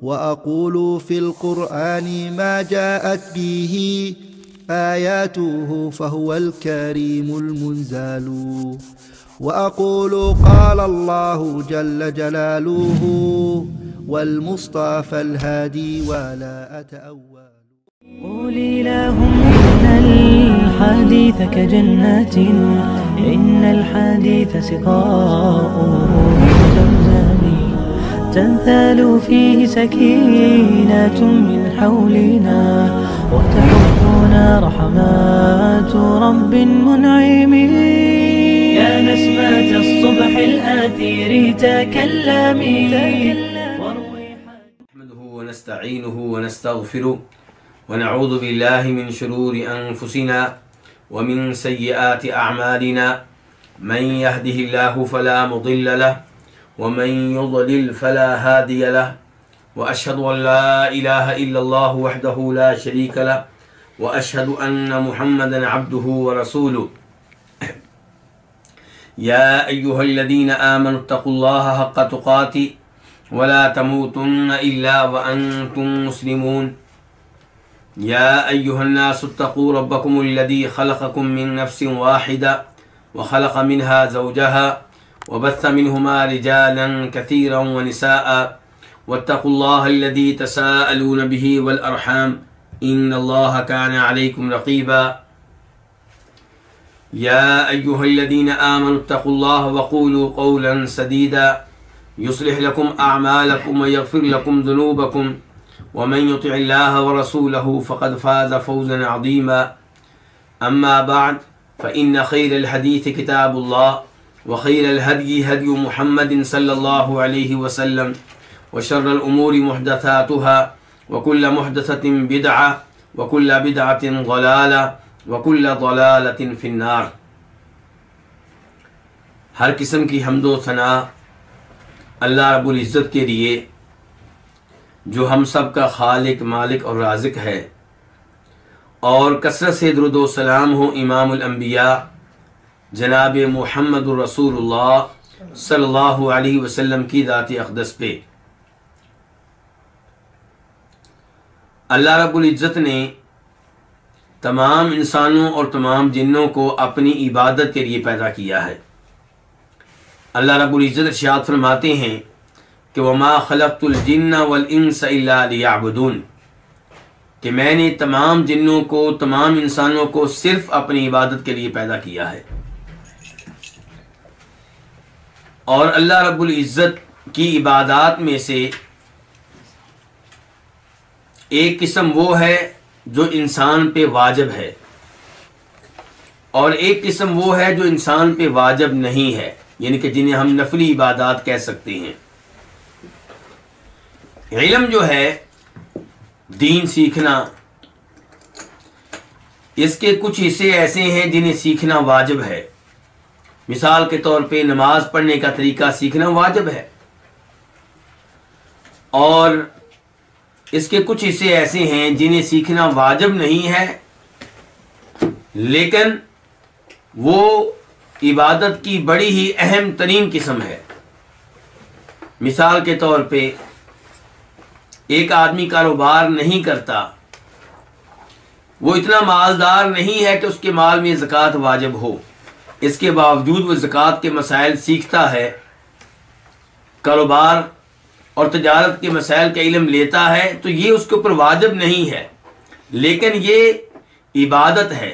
وأقول في القرآن ما جاءت به آياته فهو الكريم المنزال، وأقول قال الله جل جلاله والمصطفى الهادي ولا أتأول. قولي لهم إن الحديث كجنات، إن الحديث سقاء من زمزم، تنثال فيه سكينة من حولنا، وتحفنا رحمات رب منعم. يا نسمة الصبح الآثير تكلمي. نحمده ونستعينه ونستغفره ونعوذ بالله من شرور أنفسنا ومن سيئات أعمالنا، من يهده الله فلا مضل له ومن يضلل فلا هادي له، وأشهد أن لا إله إلا الله وحده لا شريك له، وأشهد أن محمدا عبده ورسوله. يا أيها الذين آمنوا اتقوا الله حق تقاته ولا تموتن إلا وأنتم مسلمون. يا أيها الناس اتقوا ربكم الذي خلقكم من نفس واحدة وخلق منها زوجها وبث منهما رجالا كثيرا ونساء، واتقوا الله الذي تساءلون به والأرحام إن الله كان عليكم رقيبا. يا أيها الذين آمنوا اتقوا الله وقولوا قولا سديدا يصلح لكم أعمالكم ويغفر لكم ذنوبكم، ومن يطع الله ورسوله فقد فاز فوزا عظيما. أما بعد، فإن خير الحديث كتاب الله، وخير الهدي هدي محمد صلى الله عليه وسلم، وشر الأمور محدثاتها، وكل محدثة بدعة، وكل بدعة ضلالة، وكل ضلالة في النار۔ ہر قسم کی حمد و ثنا اللہ رب العزت کے لیے، جو ہم سب کا خالق، مالک اور رازق ہے، اور کثرت سے درود و سلام ہو امام الانبیاء جناب محمد الرسول اللہ صلی اللہ علیہ وسلم کی ذات اقدس پہ۔ اللہ رب العزت نے تمام انسانوں اور تمام جنوں کو اپنی عبادت کے لیے پیدا کیا ہے۔ اللہ رب العزت ارشاد فرماتے ہیں کہ وَمَا خَلَقْتُ الْجِنَّ وَالْإِنسَ إِلَّا لِيَعْبُدُونَ، کہ میں نے تمام جنوں کو، تمام انسانوں کو صرف اپنی عبادت کے لیے پیدا کیا ہے۔ اور اللہ رب العزت کی عبادات میں سے ایک قسم وہ ہے جو انسان پہ واجب ہے، اور ایک قسم وہ ہے جو انسان پہ واجب نہیں ہے، یعنی کہ جنہیں ہم نفلی عبادات کہہ سکتے ہیں۔ علم جو ہے، دین سیکھنا، اس کے کچھ حصے ایسے ہیں جنہیں سیکھنا واجب ہے۔ مثال کے طور پہ نماز پڑھنے کا طریقہ سیکھنا واجب ہے، اور اس کے کچھ حصے ایسے ہیں جنہیں سیکھنا واجب نہیں ہے، لیکن وہ عبادت کی بڑی ہی اہم ترین قسم ہے۔ مثال کے طور پہ ایک آدمی کاروبار نہیں کرتا، وہ اتنا مالدار نہیں ہے کہ اس کے مال میں زکوٰۃ واجب ہو، اس کے باوجود وہ زکوٰۃ کے مسائل سیکھتا ہے، کاروبار اور تجارت کے مسائل کا علم لیتا ہے، تو یہ اس کے اوپر واجب نہیں ہے، لیکن یہ عبادت ہے،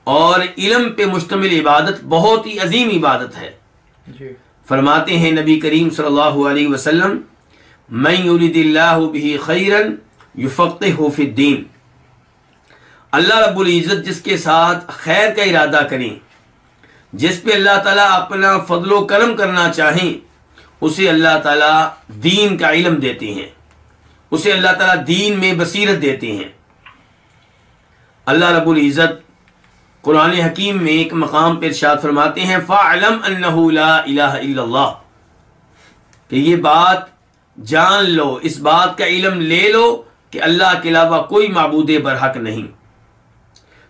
اور علم پہ مشتمل عبادت بہت ہی عظیم عبادت ہے۔ فرماتے ہیں نبی کریم صلی اللہ علیہ وسلم، من یرید اللہ بہ خیرا یفقہہ فی الدین، اللہ رب العزت جس کے ساتھ خیر کا ارادہ کریں، جس پہ اللہ تعالیٰ اپنا فضل و کرم کرنا چاہیں، اسے اللہ تعالیٰ دین کا علم دیتے ہیں، اسے اللہ تعالیٰ دین میں بصیرت دیتے ہیں۔ اللہ رب العزت قرآن حکیم میں ایک مقام پر ارشاد فرماتے ہیں فَاعْلَمْ أَنَّهُ لَا إِلَهَ إِلَّا اللَّهُ، کہ یہ بات جان لو، اس بات کا علم لے لو کہ اللہ کے علاوہ کوئی معبود برحق نہیں۔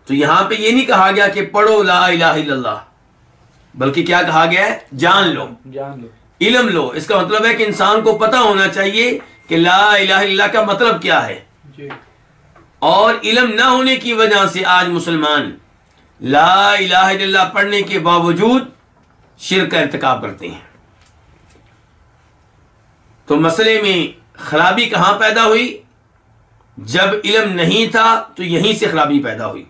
تو یہاں پہ یہ نہیں کہا گیا کہ پڑھو لا الہ الا اللہ، بلکہ کیا کہا گیا ہے؟ جان لو، علم لو۔ اس کا مطلب ہے کہ انسان کو پتہ ہونا چاہیے کہ لا الہ الا اللہ کا مطلب کیا ہے، اور علم نہ ہونے کی وجہ سے آج مسلمان لا الہ الا اللہ پڑھنے کے باوجود شرک کا ارتکاب کرتے ہیں۔ تو مسئلے میں خرابی کہاں پیدا ہوئی؟ جب علم نہیں تھا تو یہیں سے خرابی پیدا ہوئی۔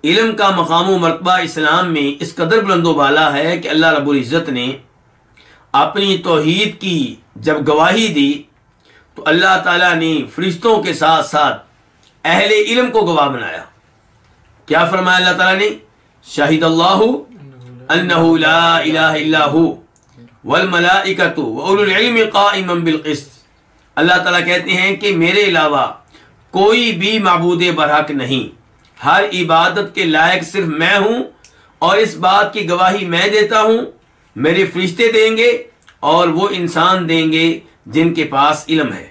علم کا مقام و مرتبہ اسلام میں اس قدر بلند و بالا ہے کہ اللہ رب العزت نے اپنی توحید کی جب گواہی دی تو اللہ تعالیٰ نے فرشتوں کے ساتھ ساتھ اہل علم کو گواہ بنایا۔ کیا فرمایا اللہ تعالیٰ نے؟ شاہد اللہ انہ لا الہ الا ہو والملائکۃ واولو العلم قائما بالقسط۔ اللہ تعالیٰ کہتے ہیں کہ میرے علاوہ کوئی بھی معبود برحق نہیں، ہر عبادت کے لائق صرف میں ہوں، اور اس بات کی گواہی میں دیتا ہوں، میرے فرشتے دیں گے اور وہ انسان دیں گے جن کے پاس علم ہے۔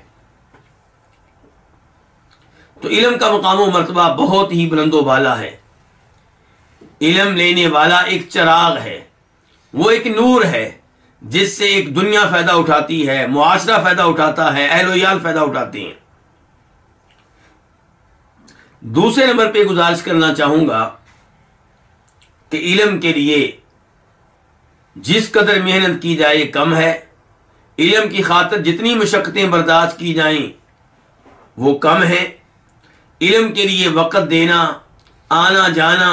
تو علم کا مقام و مرتبہ بہت ہی بلند و بالا ہے۔ علم لینے والا ایک چراغ ہے، وہ ایک نور ہے جس سے ایک دنیا فائدہ اٹھاتی ہے، معاشرہ فائدہ اٹھاتا ہے، اہل و عیال فائدہ اٹھاتے ہیں۔ دوسرے نمبر پہ گزارش کرنا چاہوں گا کہ علم کے لیے جس قدر محنت کی جائے کم ہے، علم کی خاطر جتنی مشقتیں برداشت کی جائیں وہ کم ہے۔ علم کے لیے وقت دینا، آنا جانا،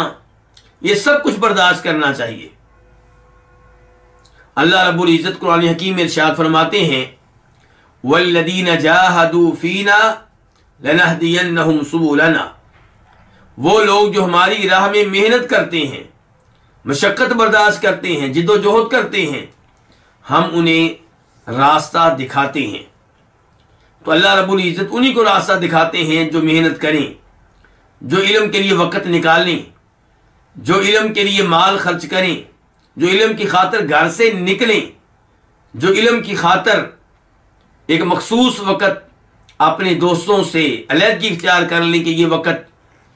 یہ سب کچھ برداشت کرنا چاہیے۔ اللہ رب العزت قرآن حکیم میں ارشاد فرماتے ہیں وَالَّذِينَ جَاهَدُوا فِينَا لَنَهْدِيَنَّهُمْ سُبُلَنَا، وہ لوگ جو ہماری راہ میں محنت کرتے ہیں، مشقت برداشت کرتے ہیں، جد و جہد کرتے ہیں، ہم انہیں راستہ دکھاتے ہیں۔ تو اللہ رب العزت انہی کو راستہ دکھاتے ہیں جو محنت کریں، جو علم کے لیے وقت نکالیں، جو علم کے لیے مال خرچ کریں، جو علم کی خاطر گھر سے نکلیں، جو علم کی خاطر ایک مخصوص وقت اپنے دوستوں سے علیحدگی اختیار کر لیں کہ یہ وقت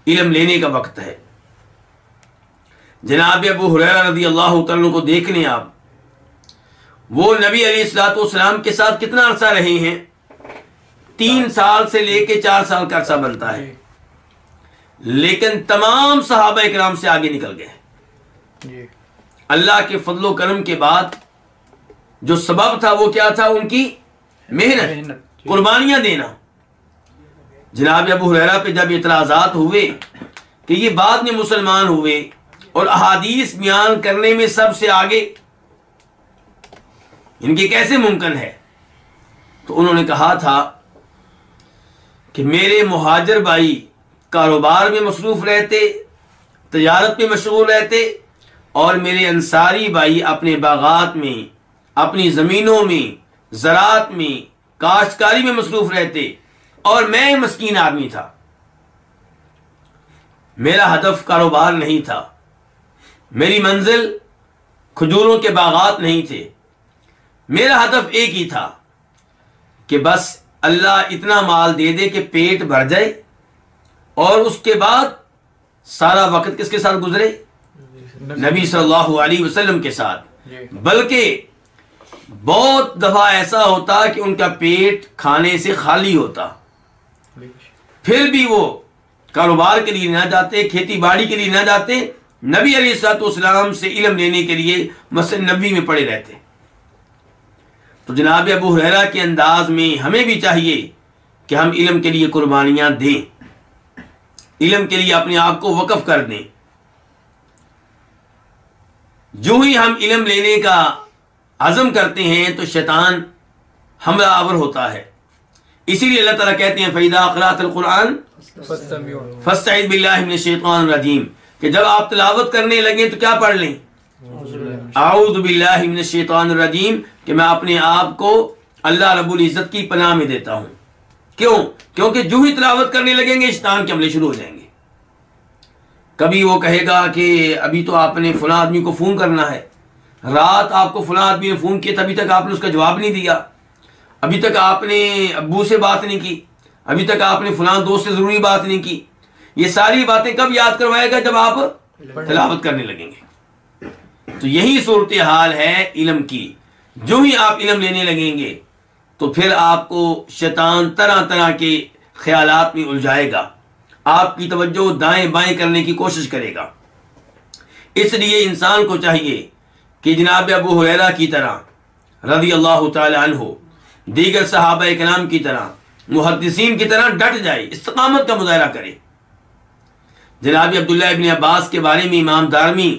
علم لینے کا وقت ہے۔ جناب ابو ہریرہ رضی اللہ تعالیٰ عنہ کو دیکھ لیں آپ، وہ نبی علیہ الصلوۃ والسلام کے ساتھ کتنا عرصہ رہے ہیں؟ 3 سال سے لے کے 4 سال کا عرصہ بنتا ہے، لیکن تمام صحابہ اکرام سے آگے نکل گئے۔ اللہ کے فضل و کرم کے بعد جو سبب تھا وہ کیا تھا؟ ان کی محنت، قربانیاں دینا۔ جناب ابو ہریرہ پہ جب اعتراضات ہوئے کہ یہ بعد میں مسلمان ہوئے اور احادیث بیان کرنے میں سب سے آگے، ان کی کیسے ممکن ہے؟ تو انہوں نے کہا تھا کہ میرے مہاجر بھائی کاروبار میں مصروف رہتے، تجارت میں مشغول رہتے، اور میرے انصاری بھائی اپنے باغات میں، اپنی زمینوں میں، زراعت میں، کاشتکاری میں مصروف رہتے، اور میں مسکین آدمی تھا۔ میرا ہدف کاروبار نہیں تھا، میری منزل کھجوروں کے باغات نہیں تھے، میرا ہدف ایک ہی تھا کہ بس اللہ اتنا مال دے دے کہ پیٹ بھر جائے، اور اس کے بعد سارا وقت کس کے ساتھ گزرے؟ نبی صلی اللہ علیہ وسلم کے ساتھ۔ بلکہ بہت دفعہ ایسا ہوتا کہ ان کا پیٹ کھانے سے خالی ہوتا، پھر بھی وہ کاروبار کے لیے نہ جاتے، کھیتی باڑی کے لیے نہ جاتے، نبی علیہ الصلوۃ والسلام سے علم لینے کے لیے مسجد نبوی میں پڑے رہتے۔ تو جناب ابو ہریرہ کے انداز میں ہمیں بھی چاہیے کہ ہم علم کے لیے قربانیاں دیں، علم کے لیے اپنے آپ کو وقف کر دیں۔ جو ہی ہم علم لینے کا عزم کرتے ہیں تو شیطان حملہ آور ہوتا ہے۔ اسی لیے اللہ تعالیٰ کہتے ہیں فَإِذَا قَرَأْتَ الْقُرْآنَ فَاسْتَعِذْ بِاللَّهِ مِنَ الشَّيْطَانِ الرَّجِيمِ، کہ جب آپ تلاوت کرنے لگیں تو کیا پڑھ لیں؟ اعوذ باللہ من الشیطان الرجیم، کہ میں اپنے آپ کو اللہ رب العزت کی پناہ میں دیتا ہوں۔ کیوں؟ کیونکہ جو ہی تلاوت کرنے لگیں گے شیطان کے حملے شروع ہو جائیں گے۔ کبھی وہ کہے گا کہ ابھی تو آپ نے فلاں آدمی کو فون کرنا ہے، رات آپ کو فلاں آدمی نے فون کیا تھا، ابھی تک آپ نے اس کا جواب نہیں دیا، ابھی تک آپ نے ابو سے بات نہیں کی، ابھی تک آپ نے فلاں دوست سے ضروری بات نہیں کی۔ یہ ساری باتیں کب یاد کروائے گا؟ جب آپ تلاوت کرنے لگیں گے۔ تو یہی صورتحال ہے علم کی۔ جو ہی آپ علم لینے لگیں گے تو پھر آپ کو شیطان طرح طرح کے خیالات میں الجھائے گا، آپ کی توجہ دائیں بائیں کرنے کی کوشش کرے گا۔ اس لیے انسان کو چاہیے کہ جناب ابو ہریرہ کی طرح رضی اللہ تعالی عنہ، دیگر صحابہ کرام کی طرح، محدثین کی طرح ڈٹ جائے، استقامت کا مظاہرہ کرے۔ جناب عبداللہ ابن عباس کے بارے میں امام دارمی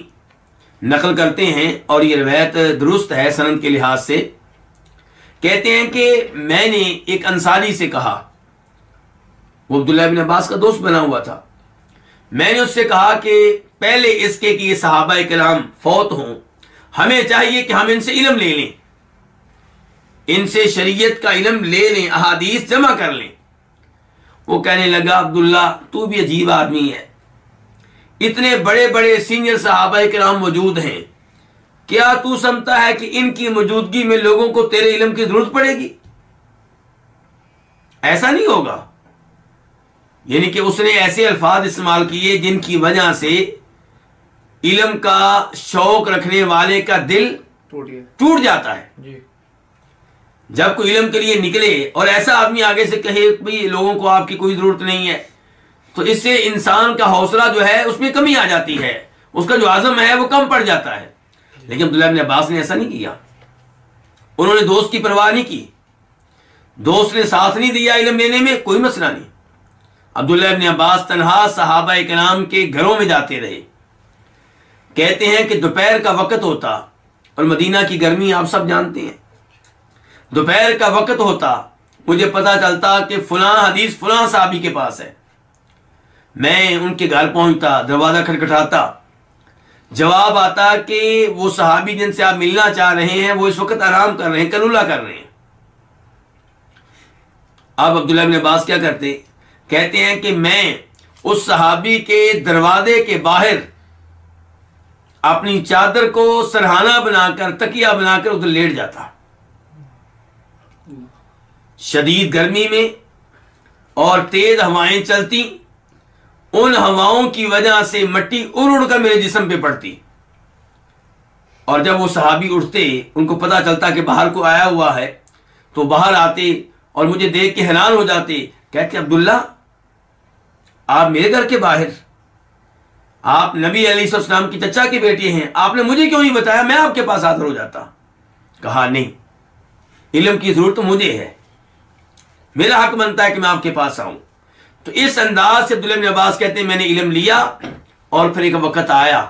نقل کرتے ہیں، اور یہ روایت درست ہے سند کے لحاظ سے، کہتے ہیں کہ میں نے ایک انصاری سے کہا، وہ عبداللہ ابن عباس کا دوست بنا ہوا تھا، میں نے اس سے کہا کہ پہلے اس کے کہ یہ صحابہ کرام فوت ہوں، ہمیں چاہیے کہ ہم ان سے علم لے لیں، ان سے شریعت کا علم لے لیں، احادیث جمع کر لیں۔ وہ کہنے لگا، عبداللہ تو بھی عجیب آدمی ہے، اتنے بڑے بڑے سینئر صحابہ کرام موجود ہیں، کیا تو سمجھتا ہے کہ ان کی موجودگی میں لوگوں کو تیرے علم کی ضرورت پڑے گی؟ ایسا نہیں ہوگا۔ یعنی کہ اس نے ایسے الفاظ استعمال کیے جن کی وجہ سے علم کا شوق رکھنے والے کا دل ٹوٹ جاتا ہے۔ جب کوئی علم کے لیے نکلے اور ایسا آدمی آگے سے کہے بھئی لوگوں کو آپ کی کوئی ضرورت نہیں ہے، تو اس سے انسان کا حوصلہ جو ہے اس میں کمی آ جاتی ہے، اس کا جو عزم ہے وہ کم پڑ جاتا ہے۔ لیکن عبداللہ ابن عباس نے ایسا نہیں کیا، انہوں نے دوست کی پرواہ نہیں کی، دوست نے ساتھ نہیں دیا علم لینے میں، کوئی مسئلہ نہیں۔ عبداللہ ابن عباس تنہا صحابہ کرام کے گھروں میں جاتے رہے۔ کہتے ہیں کہ دوپہر کا وقت ہوتا، اور مدینہ کی گرمی آپ سب جانتے ہیں، دوپہر کا وقت ہوتا، مجھے پتا چلتا کہ فلاں حدیث فلاں صحابی کے پاس ہے، میں ان کے گھر پہنچتا، دروازہ کھٹکھٹاتا، جواب آتا کہ وہ صحابی جن سے آپ ملنا چاہ رہے ہیں وہ اس وقت آرام کر رہے ہیں، کنولا کر رہے ہیں۔ اب عبداللہ بن عباس کیا کرتے؟ کہتے ہیں کہ میں اس صحابی کے دروازے کے باہر اپنی چادر کو سرہانہ بنا کر، تکیہ بنا کر ادھر لیٹ جاتا۔ شدید گرمی میں اور تیز ہوائیں چلتی، ان ہواؤں کی وجہ سے مٹی اڑ اڑ کر میرے جسم پہ پڑتی، اور جب وہ صحابی اٹھتے، ان کو پتا چلتا کہ باہر کو آیا ہوا ہے، تو باہر آتے اور مجھے دیکھ کے حیران ہو جاتے، کہتے عبداللہ آپ میرے گھر کے باہر، آپ نبی علیہ السلام کی چچا کے بیٹے ہیں، آپ نے مجھے کیوں نہیں بتایا؟ میں آپ کے پاس حاضر ہو جاتا۔ کہا نہیں، علم کی ضرورت تو مجھے ہے، میرا حق بنتا ہے کہ میں آپ کے پاس آؤں۔ تو اس انداز سے عبداللہ بن عباس کہتے ہیں میں نے علم لیا، اور پھر ایک وقت آیا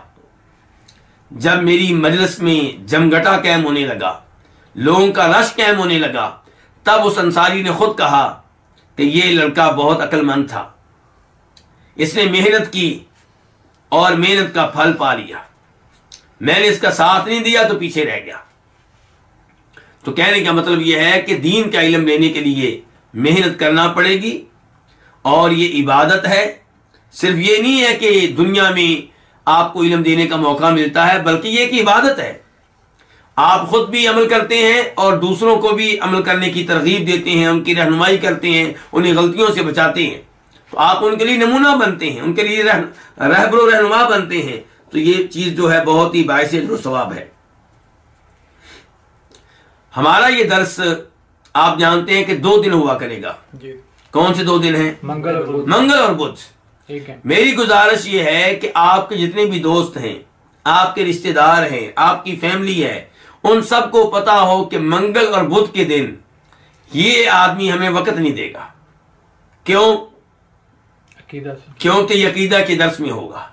جب میری مجلس میں جمگٹا قائم ہونے لگا، لوگوں کا رش قائم ہونے لگا، تب اس انصاری نے خود کہا کہ یہ لڑکا بہت عقل مند تھا، اس نے محنت کی اور محنت کا پھل پا لیا، میں نے اس کا ساتھ نہیں دیا تو پیچھے رہ گیا۔ تو کہنے کا مطلب یہ ہے کہ دین کا علم لینے کے لیے محنت کرنا پڑے گی، اور یہ عبادت ہے۔ صرف یہ نہیں ہے کہ دنیا میں آپ کو علم دینے کا موقع ملتا ہے، بلکہ یہ ایک عبادت ہے۔ آپ خود بھی عمل کرتے ہیں اور دوسروں کو بھی عمل کرنے کی ترغیب دیتے ہیں، ان کی رہنمائی کرتے ہیں، انہیں غلطیوں سے بچاتے ہیں، تو آپ ان کے لیے نمونہ بنتے ہیں، ان کے لیے رہبر و رہنما بنتے ہیں۔ تو یہ چیز جو ہے بہت ہی باعث اجر و ثواب ہے۔ ہمارا یہ درس آپ جانتے ہیں کہ 2 دن ہوا کرے گا۔ کون سے 2 دن ہیں؟ منگل اور بدھ۔ میری گزارش یہ ہے کہ آپ کے جتنے بھی دوست ہیں، آپ کے رشتہ دار ہیں، آپ کی فیملی ہے، ان سب کو پتا ہو کہ منگل اور بدھ کے دن یہ آدمی ہمیں وقت نہیں دے گا۔ کیوں؟ کیونکہ یہ عقیدہ کے درس میں ہوگا۔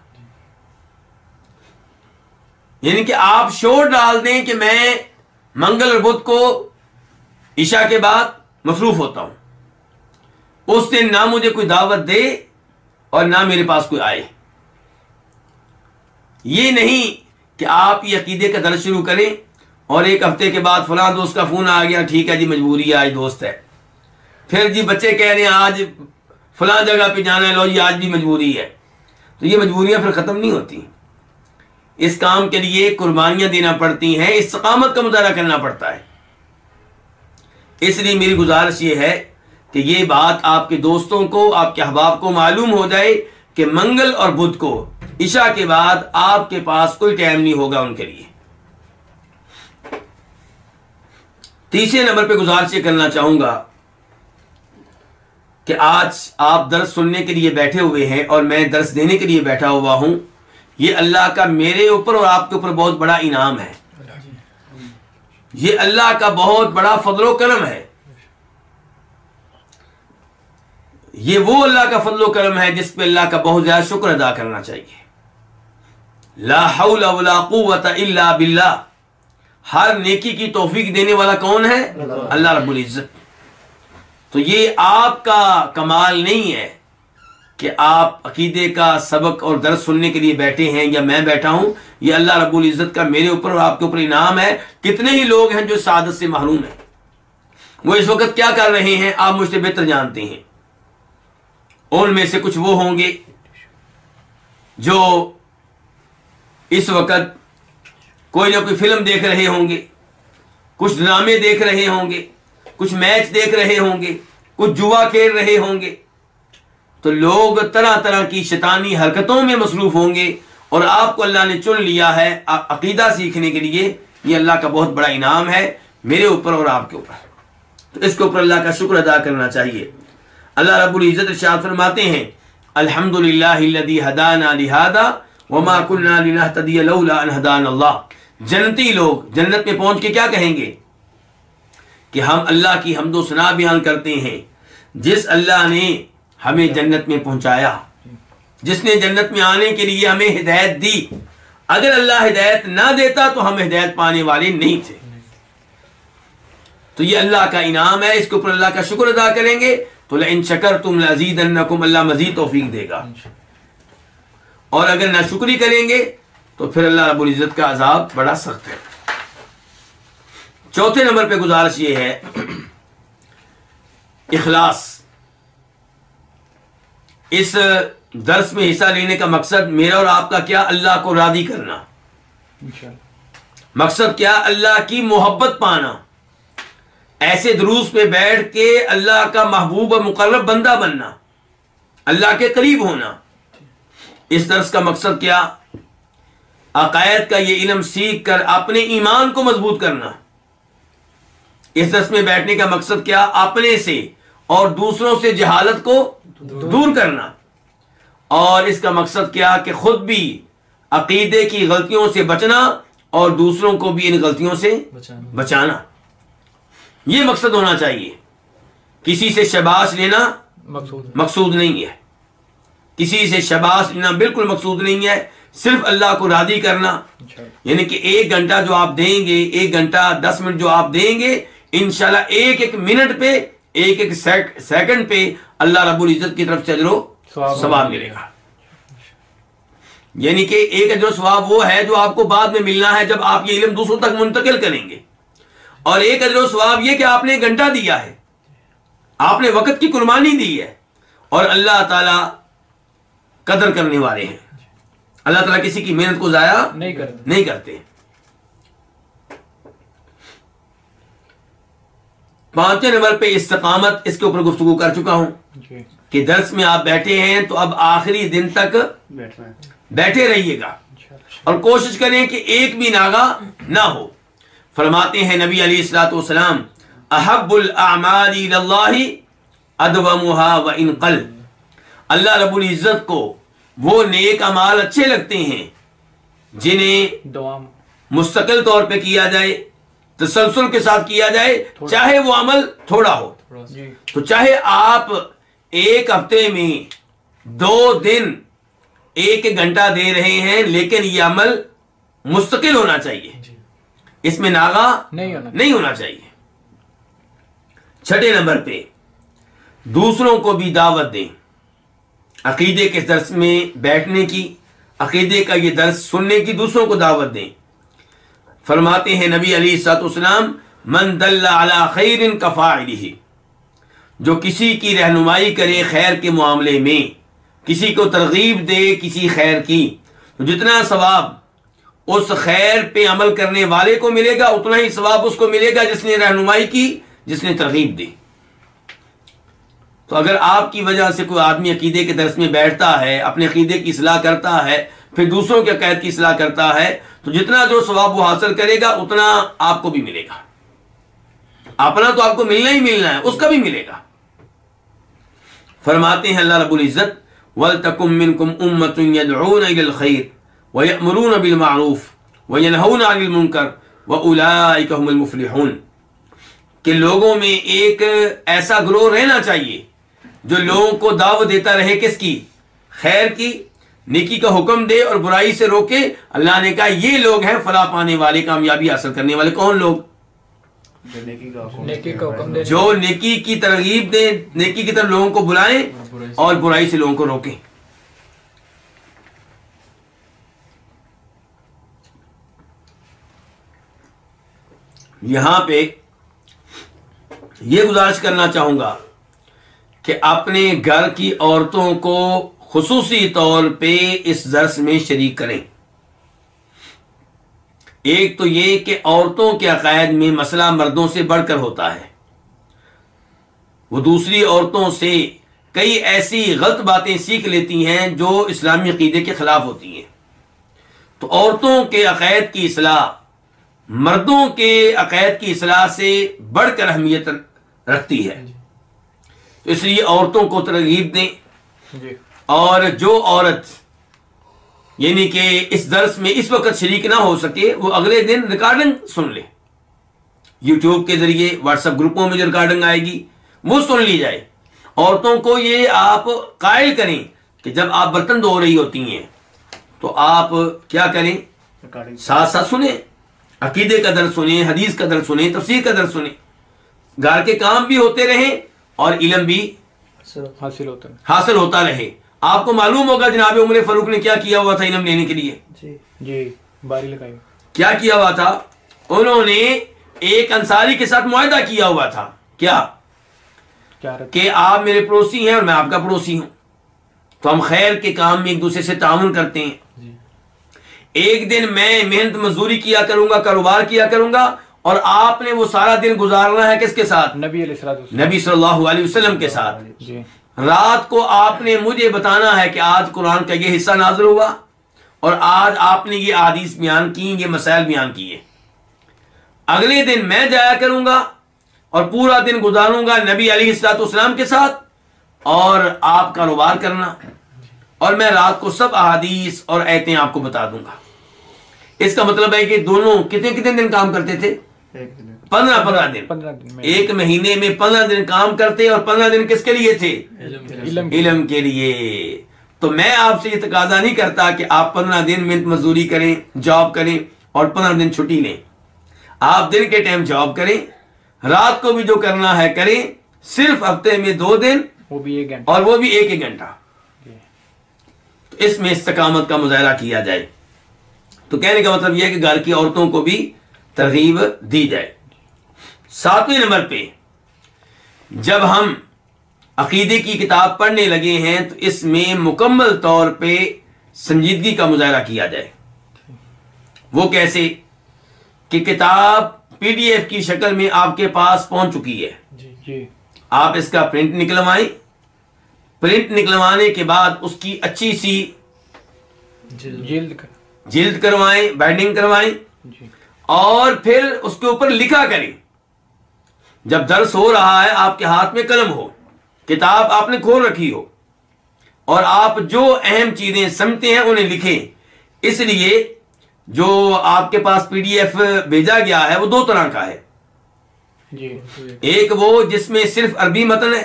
یعنی کہ آپ شور ڈال دیں کہ میں منگل اور بدھ کو عشاء کے بعد مصروف ہوتا ہوں، اس دن نہ مجھے کوئی دعوت دے اور نہ میرے پاس کوئی آئے۔ یہ نہیں کہ آپ یہ عقیدے کا درس شروع کریں اور 1 ہفتے کے بعد فلاں دوست کا فون آ گیا، ٹھیک ہے جی مجبوری ہے، آج دوست ہے، پھر جی بچے کہہ رہے ہیں آج فلاں جگہ پہ جانا ہے، لو جی آج بھی مجبوری ہے۔ تو یہ مجبوریاں پھر ختم نہیں ہوتی، اس کام کے لیے قربانیاں دینا پڑتی ہیں، استقامت کا مظاہرہ کرنا پڑتا ہے۔ اس لیے میری گزارش یہ ہے کہ یہ بات آپ کے دوستوں کو، آپ کے احباب کو معلوم ہو جائے کہ منگل اور بدھ کو عشاء کے بعد آپ کے پاس کوئی ٹائم نہیں ہوگا ان کے لیے۔ تیسرے نمبر پہ گزارش یہ کرنا چاہوں گا کہ آج آپ درس سننے کے لیے بیٹھے ہوئے ہیں اور میں درس دینے کے لیے بیٹھا ہوا ہوں. یہ اللہ کا میرے اوپر اور آپ کے اوپر بہت بڑا انعام ہے. یہ اللہ کا بہت بڑا فضل و کرم ہے. یہ وہ اللہ کا فضل و کرم ہے جس پہ اللہ کا بہت زیادہ شکر ادا کرنا چاہیے. لا حول ولا قوت الا باللہ. ہر نیکی کی توفیق دینے والا کون ہے؟ اللہ رب العزت. تو یہ آپ کا کمال نہیں ہے کہ آپ عقیدے کا سبق اور درس سننے کے لیے بیٹھے ہیں یا میں بیٹھا ہوں. یہ اللہ رب العزت کا میرے اوپر اور آپ کے اوپر انعام ہے. کتنے ہی لوگ ہیں جو سعادت سے محروم ہیں. وہ اس وقت کیا کر رہے ہیں آپ مجھ سے بہتر جانتے ہیں. ان میں سے کچھ وہ ہوں گے جو اس وقت کوئی نہ کوئی فلم دیکھ رہے ہوں گے, کچھ ڈرامے دیکھ رہے ہوں گے, کچھ میچ دیکھ رہے ہوں گے, کچھ جوا کھیل رہے ہوں گے. تو لوگ طرح طرح کی شیطانی حرکتوں میں مصروف ہوں گے اور آپ کو اللہ نے چن لیا ہے عقیدہ سیکھنے کے لیے. یہ اللہ کا بہت بڑا انعام ہے میرے اوپر اور آپ کے اوپر. تو اس کے اوپر اللہ کا شکر ادا کرنا چاہیے. اللہ رب العزت ارشاد فرماتے ہیں الحمدللہ الذی ہدانا لہذا وما كنا لنهتدی لولا ان ہدانا اللہ. جنتی لوگ جنت میں پہنچ کے کیا کہیں گے کہ ہم اللہ کی حمد و ثنا بیان کرتے ہیں جس اللہ نے ہمیں جنت میں پہنچایا, جس نے جنت میں آنے کے لیے ہمیں ہدایت دی. اگر اللہ ہدایت نہ دیتا تو ہم ہدایت پانے والے نہیں تھے. تو یہ اللہ کا انعام ہے, اس کے اوپر اللہ کا شکر ادا کریں گے تو لئن شکرتم لازیدنکم, اللہ مزید توفیق دے گا. اور اگر ناشکری کریں گے تو پھر اللہ رب العزت کا عذاب بڑا سخت ہے. چوتھے نمبر پہ گزارش یہ ہے اخلاص. اس درس میں حصہ لینے کا مقصد میرا اور آپ کا کیا؟ اللہ کو راضی کرنا. مقصد کیا؟ اللہ کی محبت پانا. ایسے دروس پہ بیٹھ کے اللہ کا محبوب اور مقرب بندہ بننا, اللہ کے قریب ہونا. اس درس کا مقصد کیا؟ عقائد کا یہ علم سیکھ کر اپنے ایمان کو مضبوط کرنا. اس درس میں بیٹھنے کا مقصد کیا؟ اپنے سے اور دوسروں سے جہالت کو دور کرنا. اور اس کا مقصد کیا کہ خود بھی عقیدے کی غلطیوں سے بچنا اور دوسروں کو بھی ان غلطیوں سے بچانا. یہ مقصد ہونا چاہیے. کسی سے شاباش لینا مقصود نہیں ہے. کسی سے شاباش لینا بالکل مقصود نہیں ہے. صرف اللہ کو راضی کرنا. یعنی کہ 1 گھنٹہ جو آپ دیں گے, 1 گھنٹہ 10 منٹ جو آپ دیں گے, انشاءاللہ ایک ایک منٹ پہ, ایک ایک سیکنڈ پہ اللہ رب العزت کی طرف سے اجر و ثواب ملے گا. یعنی کہ ایک اجر و ثواب وہ ہے جو آپ کو بعد میں ملنا ہے جب آپ یہ علم دوسروں تک منتقل کریں گے. اور ایک اجر و ثواب یہ کہ آپ نے 1 گھنٹہ دیا ہے, آپ نے وقت کی قربانی دی ہے. اور اللہ تعالی قدر کرنے والے ہیں. اللہ تعالیٰ کسی کی محنت کو ضائع نہیں کرتے. 5ویں نمبر پہ استقامت. اس کے اوپر گفتگو کر چکا ہوں کہ درس میں آپ بیٹھے ہیں تو اب آخری دن تک بیٹھے رہیے گا اور کوشش کریں کہ ایک بھی ناغہ نہ ہو. فرماتے ہیں نبی علیہ الصلوۃ والسلام احب الاعمال الی اللہ ادومها وان قل. اللہ رب العزت کو وہ نیک اعمال اچھے لگتے ہیں جنہیں مستقل طور پہ کیا جائے, تسلسل کے ساتھ کیا جائے, چاہے وہ عمل تھوڑا ہو. تو چاہے آپ 1 ہفتے میں 2 دن 1 گھنٹہ دے رہے ہیں, لیکن یہ عمل مستقل ہونا چاہیے, اس میں ناغہ نہیں ہونا چاہیے. 6 نمبر پہ دوسروں کو بھی دعوت دیں. عقیدے کے درس میں بیٹھنے کی, عقیدے کا یہ درس سننے کی دوسروں کو دعوت دیں. فرماتے ہیں نبی علیہ الصلوۃ والسلام من دل علی خیر کفاعلہ. جو کسی کی رہنمائی کرے خیر کے معاملے میں, کسی کو ترغیب دے کسی خیر کی, تو جتنا ثواب اس خیر پہ عمل کرنے والے کو ملے گا اتنا ہی ثواب اس کو ملے گا جس نے رہنمائی کی, جس نے ترغیب دی. تو اگر آپ کی وجہ سے کوئی آدمی عقیدے کے درس میں بیٹھتا ہے, اپنے عقیدے کی اصلاح کرتا ہے, پھر دوسروں کے عقائد کی اصلاح کرتا ہے, تو جتنا جو ثواب وہ حاصل کرے گا اتنا آپ کو بھی ملے گا. اپنا تو آپ کو ملنا ہی ملنا ہے، اس کا بھی ملے گا۔ فرماتے ہیں اللہ رب العزت وَلْتَكُمْ مِنْكُمْ أُمَّةٌ يَدْعُونَ إِلَى الْخَيْرِ وَيَأْمُرُونَ بِالْمَعْرُوفِ وَيَنْهَوْنَ عَنِ الْمُنْكَرِ وَأُولَٰئِكَ هُمُ الْمُفْلِحُونَ، کہ لوگوں میں ایک ایسا گروہ رہنا چاہیے جو لوگوں کو دعوت دیتا رہے، کس کی؟ خیر کی، نیکی کا حکم دے اور برائی سے روکے۔ اللہ نے کہا یہ لوگ ہیں فلاح پانے والے، کامیابی حاصل کرنے والے۔ کون لوگ؟ نیکی کا حکم دے، جو نیکی کی ترغیب دیں، نیکی کی طرف لوگوں کو بلائیں اور برائی سے لوگوں کو روکیں۔ یہاں پہ یہ گزارش کرنا چاہوں گا کہ اپنے گھر کی عورتوں کو خصوصی طور پہ اس درس میں شریک کریں۔ ایک تو یہ کہ عورتوں کے عقائد میں مسئلہ مردوں سے بڑھ کر ہوتا ہے، وہ دوسری عورتوں سے کئی ایسی غلط باتیں سیکھ لیتی ہیں جو اسلامی عقیدے کے خلاف ہوتی ہیں، تو عورتوں کے عقائد کی اصلاح مردوں کے عقائد کی اصلاح سے بڑھ کر اہمیت رکھتی ہے، تو اس لیے عورتوں کو ترغیب دیں۔ اور جو عورت یعنی کہ اس درس میں اس وقت شریک نہ ہو سکے، وہ اگلے دن ریکارڈنگ سن لے، یوٹیوب کے ذریعے، واٹس ایپ گروپوں میں جو ریکارڈنگ آئے گی وہ سن لی جائے۔ عورتوں کو یہ آپ قائل کریں کہ جب آپ برتن دھو رہی ہوتی ہیں تو آپ کیا کریں؟ ساتھ ساتھ سنیں، عقیدے کا درس سنیں، حدیث کا درس سنیں، تفسیر کا درس سنیں، گھر کے کام بھی ہوتے رہیں اور علم بھی حاصل ہوتا رہے۔ آپ کو معلوم ہوگا جناب عمر فاروق نے کیا کیا ہوا تھا علم لینے کے لیے؟ باری لگائی، کیا کیا ہوا تھا؟ انہوں نے ایک انصاری کے ساتھ معاہدہ کیا ہوا تھا، کیا کہ آپ میرے پڑوسی ہیں اور میں آپ کا پڑوسی ہوں، تو ہم خیر کے کام میں ایک دوسرے سے تعاون کرتے ہیں۔ ایک دن میں محنت مزدوری کیا کروں گا، کاروبار کیا کروں گا، اور آپ نے وہ سارا دن گزارنا ہے کس کے ساتھ؟ نبی صلی اللہ علیہ وسلم کے ساتھ۔ رات کو آپ نے مجھے بتانا ہے کہ آج قرآن کا یہ حصہ نازل ہوا اور آج آپ نے یہ احادیث بیان کی، یہ مسائل بیان کیے۔ اگلے دن میں جایا کروں گا اور پورا دن گزاروں گا نبی علیہ الصلوۃ والسلام کے ساتھ، اور آپ کاروبار کرنا، اور میں رات کو سب احادیث اور آیتیں آپ کو بتا دوں گا۔ اس کا مطلب ہے کہ دونوں کتنے کتنے دن کام کرتے تھے؟ 15 دن۔ ایک مہینے میں 15 دن کام کرتے، اور 15 دن کس کے لیے تھے؟ علم کے لیے۔ تو میں آپ سے یہ تقاضا نہیں کرتا کہ آپ 15 دن محنت مزدوری کریں، جاب کریں اور 15 دن چھٹی لیں۔ آپ دن کے ٹائم جاب کریں، رات کو بھی جو کرنا ہے کریں، صرف ہفتے میں 2 دن، اور وہ بھی ایک گھنٹہ۔ تو اس میں استقامت کا مظاہرہ کیا جائے۔ تو کہنے کا مطلب یہ ہے کہ گھر کی عورتوں کو بھی ترغیب دی جائے۔ 7ویں نمبر پہ جب ہم عقیدے کی کتاب پڑھنے لگے ہیں تو اس میں مکمل طور پہ سنجیدگی کا مظاہرہ کیا جائے۔ وہ کیسے؟ کہ کتاب PDF کی شکل میں آپ کے پاس پہنچ چکی ہے، آپ اس کا پرنٹ نکلوائیں، پرنٹ نکلوانے کے بعد اس کی اچھی سی جلد کروائیں، بائنڈنگ کروائیں، اور پھر اس کے اوپر لکھا کریں۔ جب درس ہو رہا ہے آپ کے ہاتھ میں قلم ہو، کتاب آپ نے کھول رکھی ہو، اور آپ جو اہم چیزیں سمجھتے ہیں انہیں لکھیں۔ اس لیے جو آپ کے پاس PDF بھیجا گیا ہے وہ 2 طرح کا ہے، ایک وہ جس میں صرف عربی متن ہے،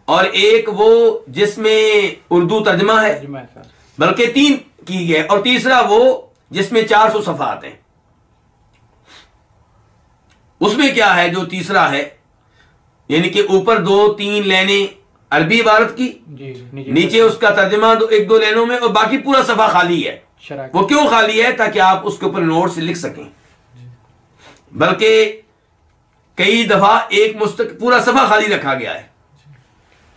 اور ایک وہ جس میں اردو ترجمہ ہے، بلکہ 3 کی ہے، اور تیسرا وہ جس میں 400 صفحات ہیں۔ اس میں کیا ہے جو تیسرا ہے، یعنی کہ اوپر 2-3 لائنیں عربی عبارت کی، نیچے اس کا ترجمہ 1-2 لائنوں میں، اور باقی پورا صفحہ خالی ہے۔ وہ کیوں خالی ہے؟ تاکہ آپ اس کے اوپر نوٹ سے لکھ سکیں، بلکہ کئی دفعہ ایک پورا صفحہ خالی رکھا گیا ہے۔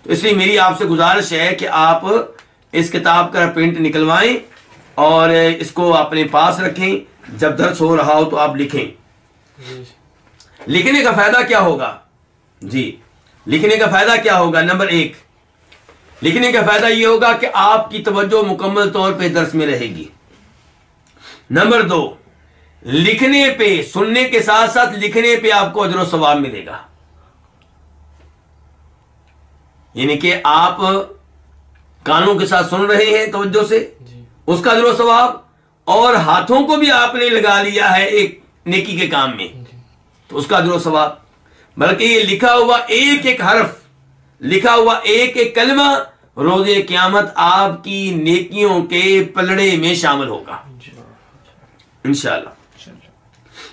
تو اس لیے میری آپ سے گزارش ہے کہ آپ اس کتاب کا پرنٹ نکلوائیں اور اس کو اپنے پاس رکھیں، جب درس ہو رہا ہو تو آپ لکھیں۔ لکھنے کا فائدہ کیا ہوگا؟ لکھنے کا فائدہ کیا ہوگا؟ نمبر 1، لکھنے کا فائدہ یہ ہوگا کہ آپ کی توجہ مکمل طور پہ درس میں رہے گی۔ نمبر 2، لکھنے پہ، سننے کے ساتھ ساتھ لکھنے پہ آپ کو اجر و ثواب ملے گا. یعنی کہ آپ کانوں کے ساتھ سن رہے ہیں توجہ سے، اس کا اجر و ثواب، اور ہاتھوں کو بھی آپ نے لگا لیا ہے ایک نیکی کے کام میں، تو اس کا اجر و ثواب. بلکہ یہ لکھا ہوا ایک ایک حرف، لکھا ہوا ایک ایک کلمہ روز قیامت آپ کی نیکیوں کے پلڑے میں شامل ہوگا انشاءاللہ.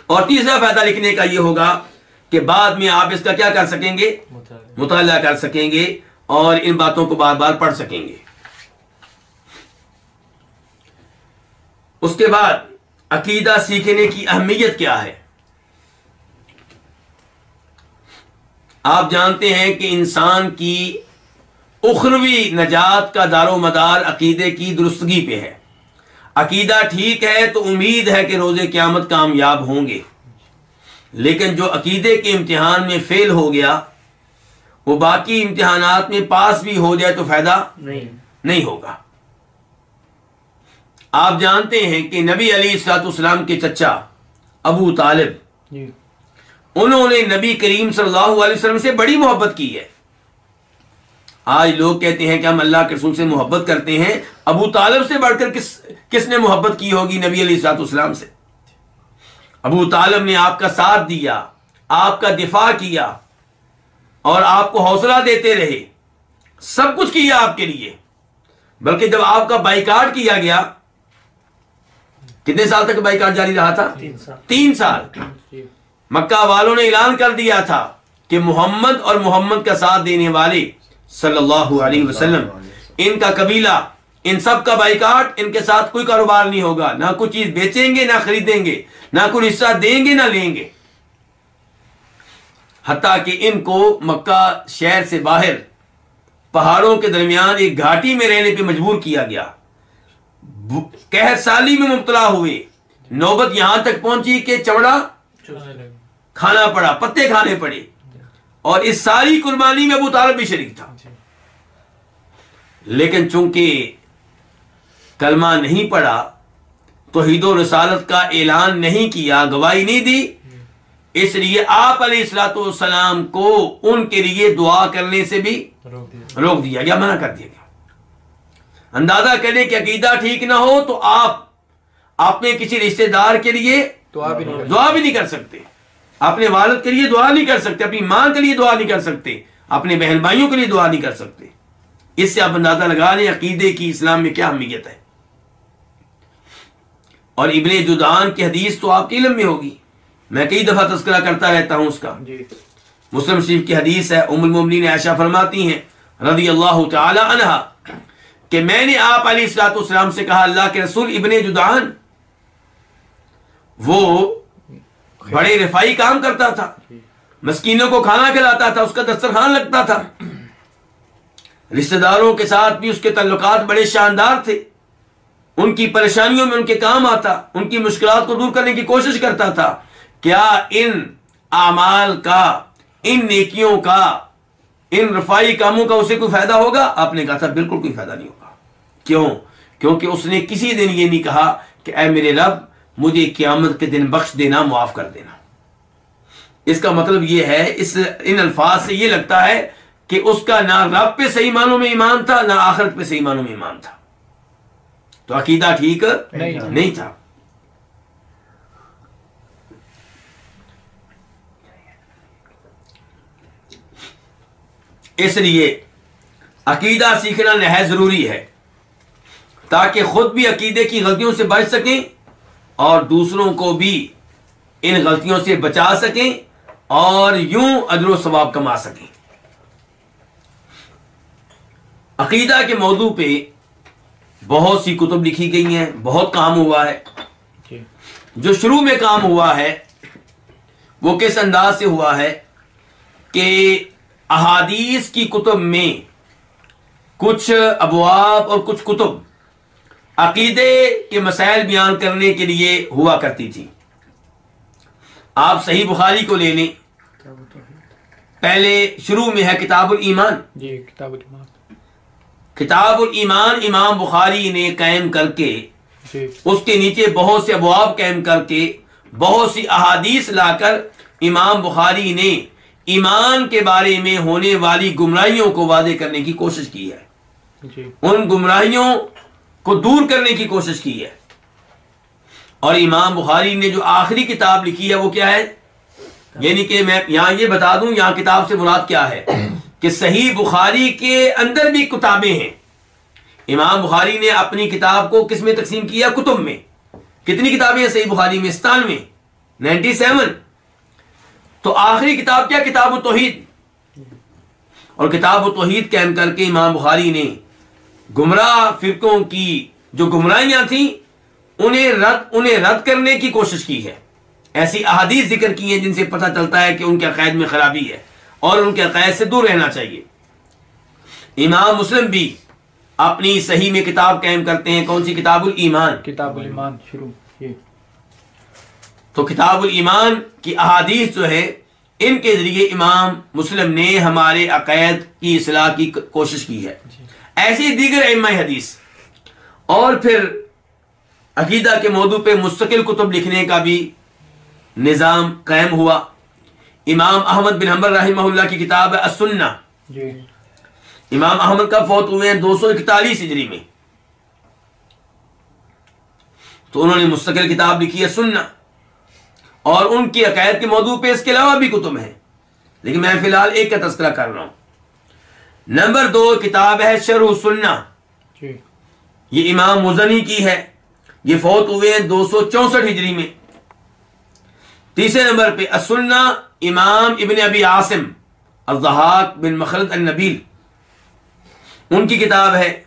اور تیسرا فائدہ لکھنے کا یہ ہوگا کہ بعد میں آپ اس کا کیا کر سکیں گے؟ مطالعہ کر سکیں گے اور ان باتوں کو بار بار پڑھ سکیں گے. اس کے بعد عقیدہ سیکھنے کی اہمیت کیا ہے؟ آپ جانتے ہیں کہ انسان کی اخروی نجات کا دار و مدار عقیدے کی درستگی پہ ہے. عقیدہ ٹھیک ہے تو امید ہے کہ روز قیامت کامیاب ہوں گے. لیکن جو عقیدے کے امتحان میں فیل ہو گیا وہ باقی امتحانات میں پاس بھی ہو جائے تو فائدہ نہیں ہوگا. آپ جانتے ہیں کہ نبی علیہ الصلوۃ والسلام کے چچا ابو طالب، انہوں نے نبی کریم صلی اللہ علیہ وسلم سے بڑی محبت کی ہے. آج لوگ کہتے ہیں کہ ہم اللہ کے رسول سے محبت کرتے ہیں، ابو طالب سے بڑھ کر کس نے محبت کی ہوگی نبی علیہ الصلوۃ والسلام سے؟ ابو طالب نے آپ کا ساتھ دیا، آپ کا دفاع کیا اور آپ کو حوصلہ دیتے رہے، سب کچھ کیا آپ کے لیے. بلکہ جب آپ کا بائیکاٹ کیا گیا، کتنے سال تک بائیکاٹ جاری رہا تھا؟ 3 سال. مکہ والوں نے اعلان کر دیا تھا کہ محمد اور محمد کا ساتھ دینے والے صلی اللہ علیہ وسلم، ان کا قبیلہ، ان سب کا بائیکاٹ، ان کے ساتھ کوئی کاروبار نہیں ہوگا، نہ کوئی چیز بیچیں گے، نہ خریدیں گے، نہ کوئی حصہ دیں گے، نہ لیں گے. حتیٰ کہ ان کو مکہ شہر سے باہر پہاڑوں کے درمیان ایک گھاٹی میں رہنے پہ مجبور کیا گیا. قحط سالی میں مبتلا ہوئے، نوبت یہاں تک پہنچی کہ چمڑا کھانا پڑا، پتے کھانے پڑے، اور اس ساری قربانی میں ابو طالب بھی شریک تھا. لیکن چونکہ کلمہ نہیں پڑھا، توحید و رسالت کا اعلان نہیں کیا، گواہی نہیں دی، اس لیے آپ علیہ الصلوۃ والسلام کو ان کے لیے دعا کرنے سے بھی روک دیا گیا، منع کر دیا گیا. اندازہ کریں کہ عقیدہ ٹھیک نہ ہو تو آپ اپنے کسی رشتہ دار کے لیے دعا بھی نہیں کر سکتے، اپنے والد کے لیے دعا نہیں کر سکتے، اپنی ماں کے لیے دعا نہیں کر سکتے، اپنے بہن بھائیوں کے لیے دعا نہیں کر سکتے. اس سے آپ اندازہ لگا لیں عقیدے کی اسلام میں کیا اہمیت ہے. اور ابن جدعان کی حدیث تو آپ کے علم میں ہوگی، میں کئی دفعہ تذکرہ کرتا رہتا ہوں اس کا. مسلم شریف کی حدیث ہے، ام المومنین عائشہ فرماتی ہیں رضی اللہ تعالی عنہا کہ میں نے آپ علیہ الصلوۃ والسلام سے کہا، اللہ کے رسول، ابن جدعان وہ بڑے رفائی کام کرتا تھا، مسکینوں کو کھانا کھلاتا تھا، اس کا دسترخوان لگتا تھا، رشتہ داروں کے ساتھ بھی اس کے تعلقات بڑے شاندار تھے، ان کی پریشانیوں میں ان کے کام آتا، ان کی مشکلات کو دور کرنے کی کوشش کرتا تھا. کیا ان اعمال کا، ان نیکیوں کا، ان رفائی کاموں کا اسے کوئی فائدہ ہوگا؟ آپ نے کہا تھا بالکل کوئی فائدہ نہیں ہوگا. کیوں؟ کیونکہ اس نے کسی دن یہ نہیں کہا کہ اے میرے رب مجھے قیامت کے دن بخش دینا، معاف کر دینا. اس کا مطلب یہ ہے، ان الفاظ سے یہ لگتا ہے کہ اس کا نہ رب پہ صحیح معنوں میں ایمان تھا، نہ آخرت پہ صحیح معنوں میں ایمان تھا، تو عقیدہ ٹھیک نہیں تھا. اس لیے عقیدہ سیکھنا نہایت ضروری ہے تاکہ خود بھی عقیدے کی غلطیوں سے بچ سکیں اور دوسروں کو بھی ان غلطیوں سے بچا سکیں اور یوں اجر و ثواب کما سکیں. عقیدہ کے موضوع پہ بہت سی کتب لکھی گئی ہیں، بہت کام ہوا ہے. جو شروع میں کام ہوا ہے وہ کس انداز سے ہوا ہے کہ احادیث کی کتب میں کچھ ابواب اور کچھ کتب عقیدے کے مسائل بیان کرنے کے لیے ہوا کرتی تھی. آپ صحیح بخاری کو لے لیں، پہلے شروع میں ہے کتاب الایمان. کتاب الایمان امام بخاری نے قائم کر کے اس کے نیچے بہت سے ابواب قائم کر کے بہت سی احادیث لا کر امام بخاری نے ایمان کے بارے میں ہونے والی گمراہیوں کو واضح کرنے کی کوشش کی ہے، ان گمراہیوں کو دور کرنے کی کوشش کی ہے۔ اور امام بخاری نے جو آخری کتاب لکھی ہے وہ کیا ہے؟ یعنی کہ میں یہاں یہ بتا دوں، یہاں کتاب سے مراد کیا ہے کہ صحیح بخاری کے اندر بھی کتابیں ہیں۔ امام بخاری نے اپنی کتاب کو کس میں تقسیم کیا؟ کتب میں۔ کتنی کتابیں ہیں صحیح بخاری میں؟ 97۔ تو آخری کتاب کیا؟ کتاب التوحید۔ اور کتاب التوحید قائم کر کے امام بخاری نے گمراہ فرقوں کی جو گمراہیاں تھیں انہیں رد کرنے کی کوشش کی ہے۔ ایسی احادیث ذکر کی ہیں جن سے پتہ چلتا ہے کہ ان کے عقائد میں خرابی ہے اور ان کے عقائد سے دور رہنا چاہیے۔ امام مسلم بھی اپنی صحیح میں کتاب قائم کرتے ہیں، کون سی؟ کتاب الایمان۔ کتاب الایمان شروع یہ تو کتاب الایمان کی احادیث جو ہے ان کے ذریعے امام مسلم نے ہمارے عقائد کی اصلاح کی کوشش کی ہے۔ ایسی دیگر ائمہ حدیث اور پھر عقیدہ کے موضوع پہ مستقل کتب لکھنے کا بھی نظام قائم ہوا۔ امام احمد بن حنبل رحمہ اللہ کی کتاب ہے السنہ۔ جی امام احمد کا فوت ہوئے ہیں 241 ہجری میں، تو انہوں نے مستقل کتاب لکھی ہے سنہ، اور ان کی عقائد کے موضوع پہ اس کے علاوہ بھی کتب ہیں، لیکن میں فی الحال ایک کا تذکرہ کر رہا ہوں۔ نمبر 2 کتاب ہے شرح السنہ، جی یہ امام مزنی کی ہے، یہ فوت ہوئے ہیں 264 ہجری میں۔ تیسرے نمبر پہ السنہ امام ابن ابی عاصم الضحاک بن مخلد النبیل، ان کی کتاب ہے،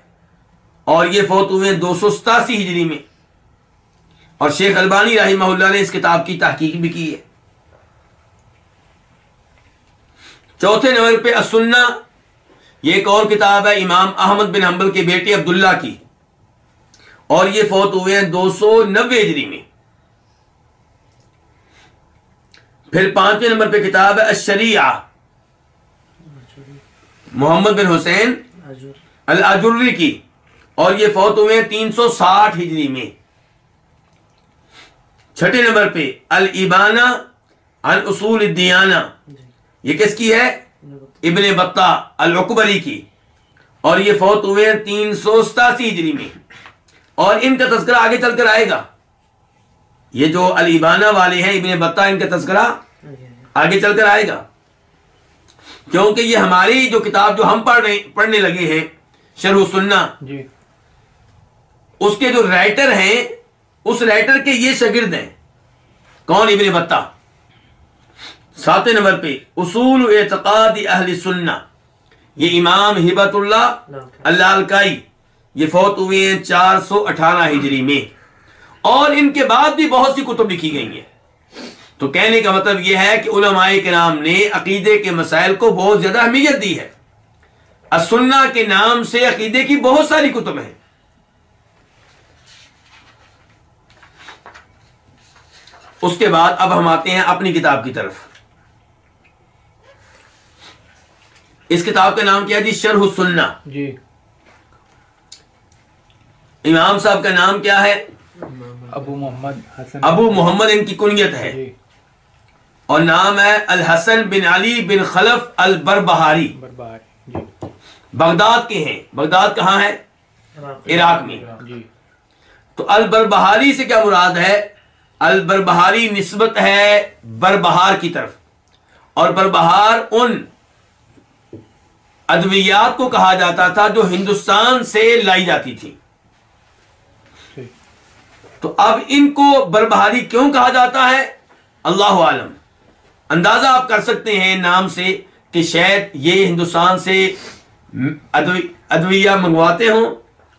اور یہ فوت ہوئے ہیں 287 ہجری میں، اور شیخ البانی رحمہ اللہ نے اس کتاب کی تحقیق بھی کی ہے۔ چوتھے نمبر پہ السنہ، یہ ایک اور کتاب ہے امام احمد بن حنبل کے بیٹے عبداللہ کی، اور یہ فوت ہوئے ہیں 290 ہجری میں۔ پھر 5ویں نمبر پہ کتاب ہے الشریعہ، محمد بن حسین الاجری کی، اور یہ فوت ہوئے ہیں 360 ہجری میں۔ 6 نمبر پہ الابانہ عن اصول الدیانہ، یہ کس کی ہے؟ ابن بطہ العقبری کی، اور یہ فوت ہوئے ہیں 387 ہجری میں، اور ان کا تذکرہ آگے چل کر آئے گا۔ یہ جو الابانہ والے ہیں ابن بطہ، ان کا تذکرہ آگے چل کر آئے گا، کیونکہ یہ ہماری جو کتاب جو ہم پڑھنے لگے ہیں شرح السنہ، جی اس کے جو رائٹر ہیں اس رائٹر کے یہ شاگرد ہیں۔ کون؟ ابن بطہ۔ 7 نمبر پہ اصول اعتقاد اہل سنہ، یہ امام ہبت اللہ اللالکائی، یہ فوت ہوئے ہیں 418 ہجری میں، اور ان کے بعد بھی بہت سی کتب لکھی گئی ہیں۔ تو کہنے کا مطلب یہ ہے کہ علماء کرام نے عقیدے کے مسائل کو بہت زیادہ اہمیت دی ہے۔ السنہ کے نام سے عقیدے کی بہت ساری کتب ہیں۔ اس کے بعد اب ہم آتے ہیں اپنی کتاب کی طرف۔ اس کتاب کا نام کیا جی؟ شرح السنہ۔ جی امام صاحب کا نام کیا ہے؟ ابو محمد حسن، ابو محمد ان کی کنیت ہے، جی اور نام ہے الحسن بن علی بن خلف البربہاری، بربہاری، جی بغداد کے ہیں۔ بغداد کہاں ہے؟ عراق میں۔ جی تو البربہاری سے کیا مراد ہے؟ البربہاری نسبت ہے بربہار کی طرف، اور بربہار ان ادویات کو کہا جاتا تھا جو ہندوستان سے لائی جاتی تھی۔ تو اب ان کو بربہاری کیوں کہا جاتا ہے اللہ عالم۔ اندازہ آپ کر سکتے ہیں نام سے کہ شاید یہ ہندوستان سے ادویہ منگواتے ہوں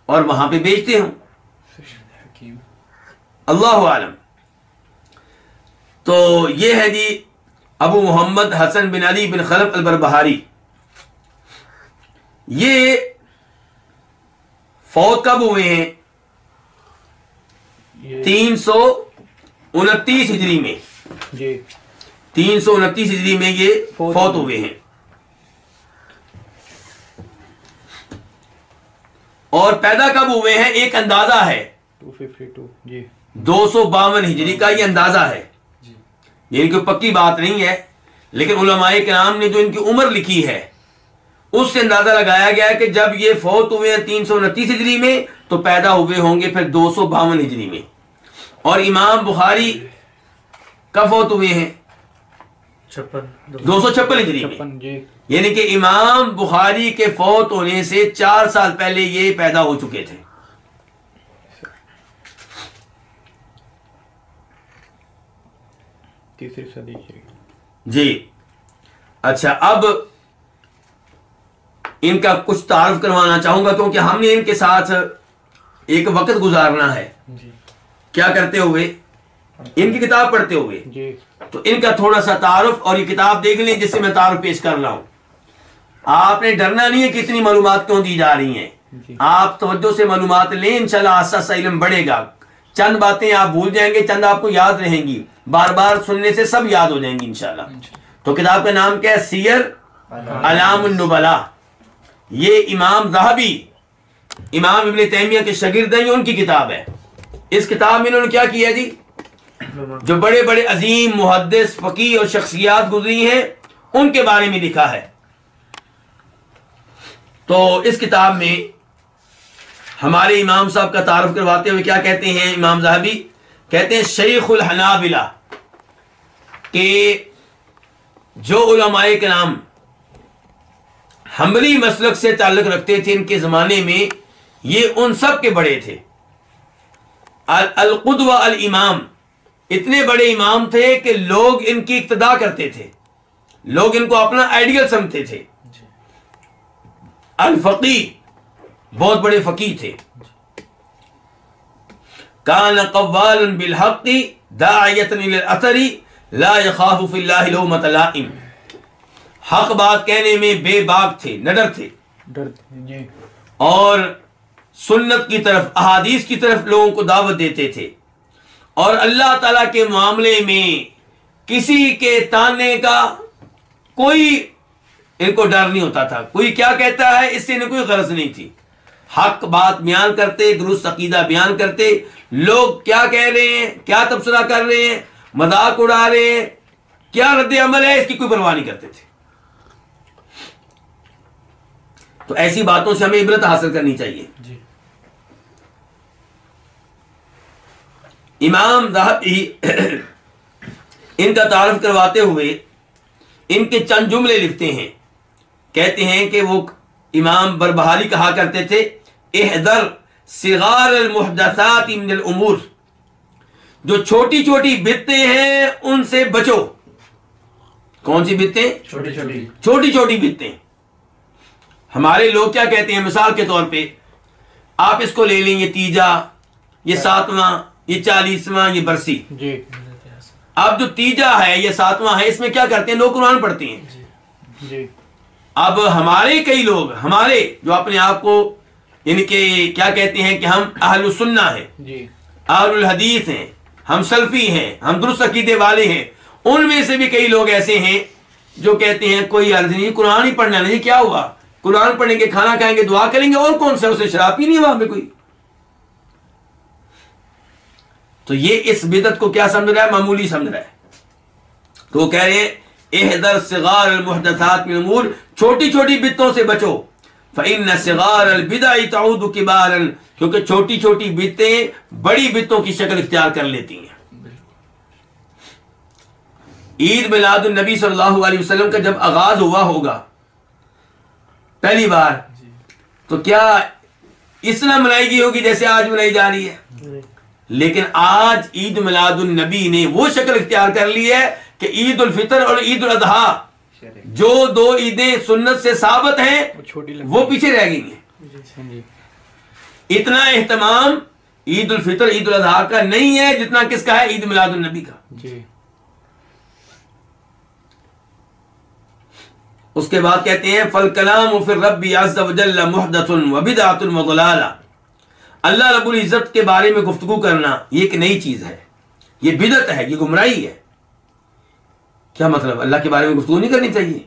اور وہاں پہ بیچتے ہوں، اللہ عالم۔ تو یہ ہے جی ابو محمد حسن بن علی بن خلف البربہاری۔ یہ فوت کب ہوئے ہیں؟ 329 ہجری میں، جی 329 ہجری میں یہ فوت ہوئے ہیں، اور پیدا کب ہوئے ہیں ایک اندازہ ہے 252، جی 252 ہجری کا یہ اندازہ ہے، یعنی کہ پکی بات نہیں ہے، لیکن علماء کرام نے جو ان کی عمر لکھی ہے اس سے اندازہ لگایا گیا ہے کہ جب یہ فوت ہوئے ہیں 329 ہجری میں تو پیدا ہوئے ہوں گے پھر 252 ہجری میں، اور امام بخاری کب فوت ہوئے ہیں؟ 256 ہجری میں، 56 جی یعنی کہ امام بخاری کے فوت ہونے سے 4 سال پہلے یہ پیدا ہو چکے تھے۔ تیسری صدی ہجری جی اچھا، اب ان کا کچھ تعارف کروانا چاہوں گا کیونکہ ہم نے ان کے ساتھ ایک وقت گزارنا ہے۔ جی کیا کرتے ہوئے؟ ان کی کتاب پڑھتے ہوئے۔ جی تو ان کا تھوڑا سا تعارف، اور یہ کتاب دیکھ لیں جس سے میں تعارف پیش کر رہا ہوں۔ آپ نے ڈرنا نہیں ہے کہ اتنی معلومات کیوں دی جا رہی ہیں، جی آپ توجہ سے معلومات لیں، انشاءاللہ آہستہ آہستہ علم بڑھے گا۔ چند باتیں آپ بھول جائیں گے، چند آپ کو یاد رہیں گی، بار بار سننے سے سب یاد ہو جائیں گی انشاءاللہ۔ تو کتاب کا نام کیا ہے؟ سیر اعلام النبلاء۔ یہ امام ذہبی، امام ابن تیمیہ کے شاگرد ہیں، یہ ان کی کتاب ہے۔ اس کتاب میں انہوں نے کیا کیا جی؟ جو بڑے بڑے عظیم محدث، فقیہ اور شخصیات گزری ہیں ان کے بارے میں لکھا ہے۔ تو اس کتاب میں ہمارے امام صاحب کا تعارف کرواتے ہوئے کیا کہتے ہیں امام ذہبی؟ کہتے ہیں شیخ الحنابلہ، کہ جو علماء کرام حنبلی مسلک سے تعلق رکھتے تھے ان کے زمانے میں، یہ ان سب کے بڑے تھے۔ القدوہ الامام، اتنے بڑے امام تھے کہ لوگ ان کی اقتداء کرتے تھے، لوگ ان کو اپنا آئیڈیل سمجھتے تھے۔ الفقی، بہت بڑے فقی تھے۔ کان قوال بالحق داعیۃ الی الاثر لا یخاف فی اللہ لومۃ لائم، حق بات کہنے میں بے باک تھے، نڈر تھے، ڈرتے جی اور سنت کی طرف، احادیث کی طرف لوگوں کو دعوت دیتے تھے، اور اللہ تعالیٰ کے معاملے میں کسی کے تانے کا کوئی ان کو ڈر نہیں ہوتا تھا، کوئی کیا کہتا ہے اس سے انہیں کوئی غرض نہیں تھی۔ حق بات بیان کرتے، درست عقیدہ بیان کرتے، لوگ کیا کہہ رہے ہیں، کیا تبصرہ کر رہے ہیں، مذاق اڑا رہے ہیں، کیا رد عمل ہے، اس کی کوئی پرواہ نہیں کرتے تھے۔ تو ایسی باتوں سے ہمیں عبرت حاصل کرنی چاہیے۔ جی امام ذہبی ان کا تعارف کرواتے ہوئے ان کے چند جملے لکھتے ہیں، کہتے ہیں کہ وہ امام بربہاری کہا کرتے تھے احذر صغار المحدثات من الامور، جو چھوٹی چھوٹی بدعتیں ہیں ان سے بچو۔ کون سی بدعتیں؟ چھوٹی چھوٹی چھوٹی چھوٹی بدعتیں۔ ہمارے لوگ کیا کہتے ہیں، مثال کے طور پہ آپ اس کو لے لیں، یہ تیجا، یہ ساتواں، یہ 40واں، یہ برسی۔ جی اب جو تیجا ہے، یہ ساتواں ہے، اس میں کیا کرتے ہیں لوگ؟ قرآن پڑھتے ہیں۔ جی اب ہمارے کئی لوگ، ہمارے جو اپنے آپ کو ان کے کیا کہتے ہیں کہ ہم اہل السنہ ہیں، جی اہل الحدیث ہیں، ہم سلفی ہیں، ہم درست عقیدے والے ہیں، ان میں سے بھی کئی لوگ ایسے ہیں جو کہتے ہیں کوئی عرض نہیں، قرآن ہی پڑھنا نہیں، کیا ہوا، قرآن پڑھیں گے، کھانا کھائیں گے، دعا کریں گے، اور کون سا، اسے شراب پی نہیں وہاں پہ کوئی۔ تو یہ اس بدعت کو کیا سمجھ رہا ہے؟ معمولی سمجھ رہا ہے۔ تو وہ کہہ رہے ہیں احذر صغار المحدثات من الامور، چھوٹی چھوٹی بدعتوں سے بچو، فإن صغار البدع تعود کبارا، کیونکہ چھوٹی چھوٹی بدعتیں بڑی بدعتوں کی شکل اختیار کر لیتی ہیں۔ عید میلاد النبی صلی اللہ علیہ وسلم کا جب آغاز ہوا ہوگا پہلی بار، تو کیا اس طرح منائی گئی ہوگی جیسے آج منائی جا رہی ہے؟ لیکن آج عید میلاد النبی نے وہ شکل اختیار کر لی ہے کہ عید الفطر اور عید الاضحیٰ، جو دو عیدیں سنت سے ثابت ہیں، چھوٹی وہ پیچھے رہ گئی ہیں۔ جی اتنا اہتمام عید الفطر عید الاضحیٰ کا نہیں ہے جتنا کس کا ہے؟ عید میلاد النبی کا۔ جی اس کے بعد کہتے ہیں فالکلام فی الرب عز وجل محدث وبدعۃ وضلالہ، اللہ رب العزت کے بارے میں گفتگو کرنا یہ ایک نئی چیز ہے، یہ بدعت ہے، یہ گمراہی ہے۔ کیا مطلب؟ اللہ کے بارے میں گفتگو نہیں کرنی چاہیے؟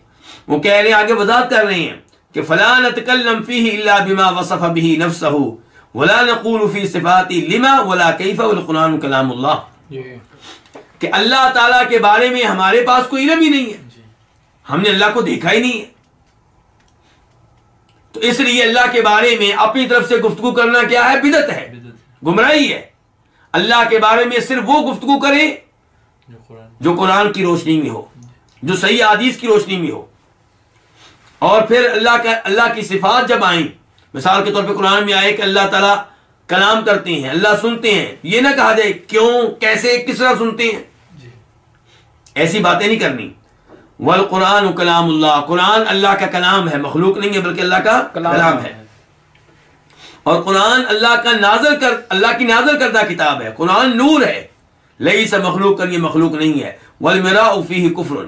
وہ کہہ رہے ہیں، آگے وضاحت کر رہے ہیں کہ فلا نتکلم فیہ الا بما وصف به نفسہ ولا نقول فی صفاتی لما ولا کیف والقرآن کلام اللہ، جی کہ اللہ تعالیٰ کے بارے میں ہمارے پاس کوئی علم ہی نہیں ہے, ہم نے اللہ کو دیکھا ہی نہیں ہے. تو اس لیے اللہ کے بارے میں اپنی طرف سے گفتگو کرنا کیا ہے؟ بدعت ہے, گمراہی ہے. اللہ کے بارے میں صرف وہ گفتگو کریں جو قرآن کی روشنی میں ہو, جو صحیح حدیث کی روشنی میں ہو. اور پھر اللہ کی صفات جب آئیں, مثال کے طور پہ قرآن میں آئے کہ اللہ تعالیٰ کلام کرتے ہیں, اللہ سنتے ہیں, یہ نہ کہا جائے کیوں, کیسے, کس طرح سنتے ہیں, ایسی باتیں نہیں کرنی. والقرآن کلام اللہ, قرآن اللہ کا کلام ہے, مخلوق نہیں ہے بلکہ اللہ کا کلام ہے. اور قرآن اللہ کی نازل کردہ کتاب ہے. قرآن نور ہے, لیس مخلوق کر, یہ مخلوق نہیں ہے. والمراء فیہ کفر,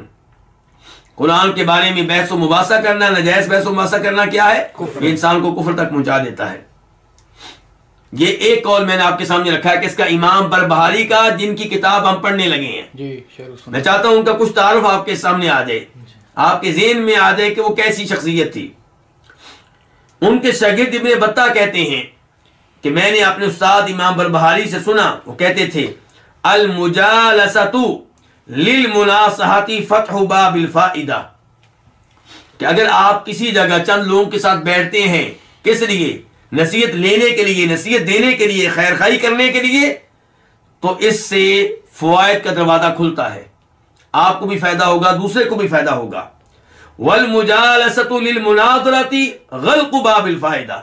قرآن کے بارے میں بحث و مباحثہ کرنا, ناجائز بحث و مباحثہ کرنا کیا ہے؟ یہ انسان کو کفر تک پہنچا دیتا ہے. یہ ایک قول میں نے آپ کے سامنے رکھا ہے کہ اس کا امام بربہاری کا, جن کی کتاب ہم پڑھنے لگے ہیں. میں چاہتا ہوں ان کا کچھ تعارف آپ کے سامنے آ جائے, آپ کے ذہن میں آ جائے کہ وہ کیسی شخصیت تھی. ان کے شاگرد ابن بطہ کہتے ہیں کہ میں نے اپنے استاد امام بربہاری سے سنا, وہ کہتے تھے المجالسۃ للمناصحۃ فتح باب الفائدہ, کہ اگر آپ کسی جگہ چند لوگوں کے ساتھ بیٹھتے ہیں, کس لیے؟ نصیحت لینے کے لیے, نصیحت دینے کے لیے, خیر خواہی کرنے کے لیے, تو اس سے فوائد کا دروازہ کھلتا ہے, آپ کو بھی فائدہ ہوگا, دوسرے کو بھی فائدہ ہوگا. والمجالسۃ للمناظرۃ غلق باب الفائدہ,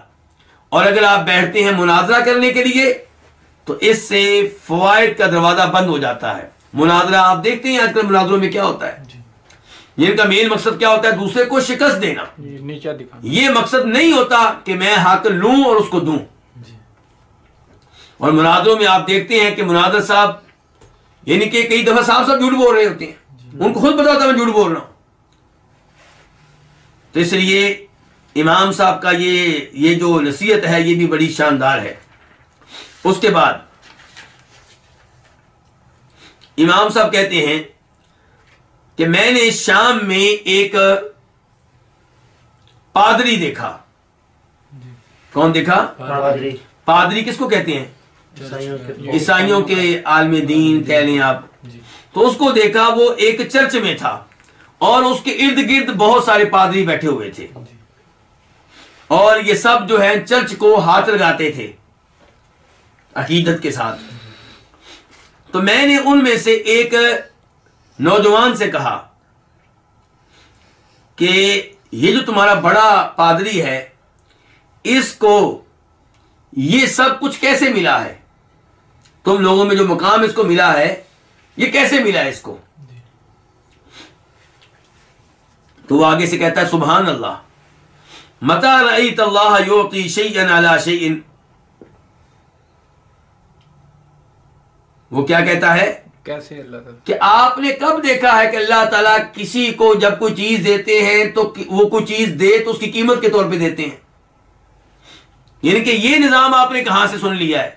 اور اگر آپ بیٹھتے ہیں مناظرہ کرنے کے لیے تو اس سے فوائد کا دروازہ بند ہو جاتا ہے. مناظرہ آپ دیکھتے ہیں آج کل مناظروں میں کیا ہوتا ہے, جن کا مین مقصد کیا ہوتا ہے؟ دوسرے کو شکست دینا. نیچا دکھانا. یہ مقصد نہیں ہوتا کہ میں حق لوں اور اس کو دوں. اور مناظروں میں آپ دیکھتے ہیں کہ مناظر صاحب, یعنی کہ کئی دفعہ صاحب جھوٹ بول رہے ہوتے ہیں, ان کو خود پتا ہوتا ہے میں جھوٹ بول رہا ہوں. تو اس لیے امام صاحب کا یہ جو نصیحت ہے یہ بھی بڑی شاندار ہے. اس کے بعد امام صاحب کہتے ہیں کہ میں نے شام میں ایک پادری دیکھا. کون دیکھا؟ پادری کس کو کہتے ہیں؟ عیسائیوں کے عالم دین کہہ لیں آپ. تو اس کو دیکھا, وہ ایک چرچ میں تھا اور اس کے ارد گرد بہت سارے پادری بیٹھے ہوئے تھے, اور یہ سب جو ہے چرچ کو ہاتھ لگاتے تھے عقیدت کے ساتھ. تو میں نے ان میں سے ایک نوجوان سے کہا کہ یہ جو تمہارا بڑا پادری ہے, اس کو یہ سب کچھ کیسے ملا ہے؟ تم لوگوں میں جو مقام اس کو ملا ہے, یہ کیسے ملا ہے اس کو؟ تو وہ آگے سے کہتا ہے سبحان اللہ, متى رأيت اللہ يعطي شيئا على شيء. وہ کیا کہتا ہے؟ کیسے اللہ تعالیٰ, کہ آپ نے کب دیکھا ہے کہ اللہ تعالیٰ کسی کو جب کوئی چیز دیتے ہیں تو وہ کوئی چیز دے تو اس کی قیمت کے طور پہ دیتے ہیں. یعنی کہ یہ نظام آپ نے کہاں سے سن لیا ہے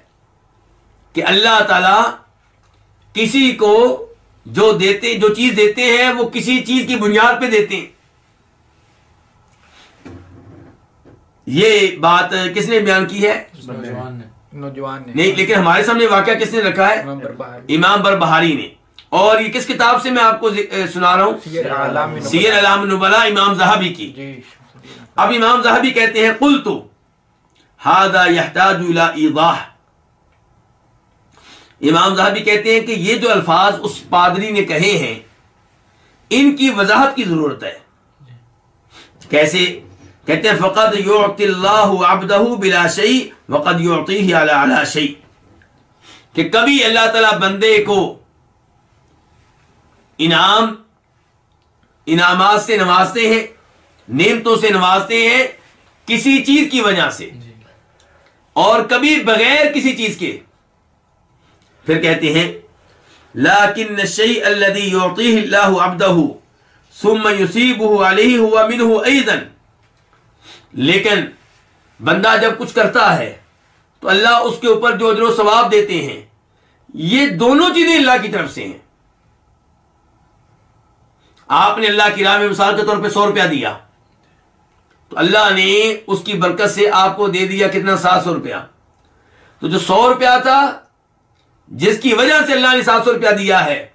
کہ اللہ تعالیٰ کسی کو جو چیز دیتے ہیں وہ کسی چیز کی بنیاد پہ دیتے ہیں. یہ بات کس نے بیان کی ہے؟ نوجوان نے نہیں, لیکن ہمارے سامنے واقعہ کس نے رکھا ہے؟ امام بربہاری نے. اور یہ کس کتاب سے میں آپ کو سنا رہا ہوں؟ سیر اعلام النبلاء, امام ذہبی کی. اب امام ذہبی کہتے ہیں قلت ھذا یحتاج الی ایضاح. امام ذہبی کہتے ہیں کہ یہ جو الفاظ اس پادری نے کہے ہیں ان کی وضاحت کی ضرورت ہے. کیسے؟ کہتے ہیں فقد یعطی اللہ عبدہ بلا شیء وقد یعطیہ علی شیء, کہ کبھی اللہ تعالیٰ بندے کو انعامات سے نوازتے ہیں, نعمتوں سے نوازتے ہیں کسی چیز کی وجہ سے, اور کبھی بغیر کسی چیز کے. پھر کہتے ہیں لیکن الشیء الذی یعطیہ اللہ عبدہ ثم یصیبہ علیہ ہوا منہ ایضا, لیکن بندہ جب کچھ کرتا ہے تو اللہ اس کے اوپر جو اجر و ثواب دیتے ہیں, یہ دونوں چیزیں اللہ کی طرف سے ہیں. آپ نے اللہ کی راہ میں مثال کے طور پہ 100 روپیہ دیا تو اللہ نے اس کی برکت سے آپ کو دے دیا کتنا؟ 700 روپیہ. تو جو 100 روپیہ تھا جس کی وجہ سے اللہ نے 700 روپیہ دیا ہے,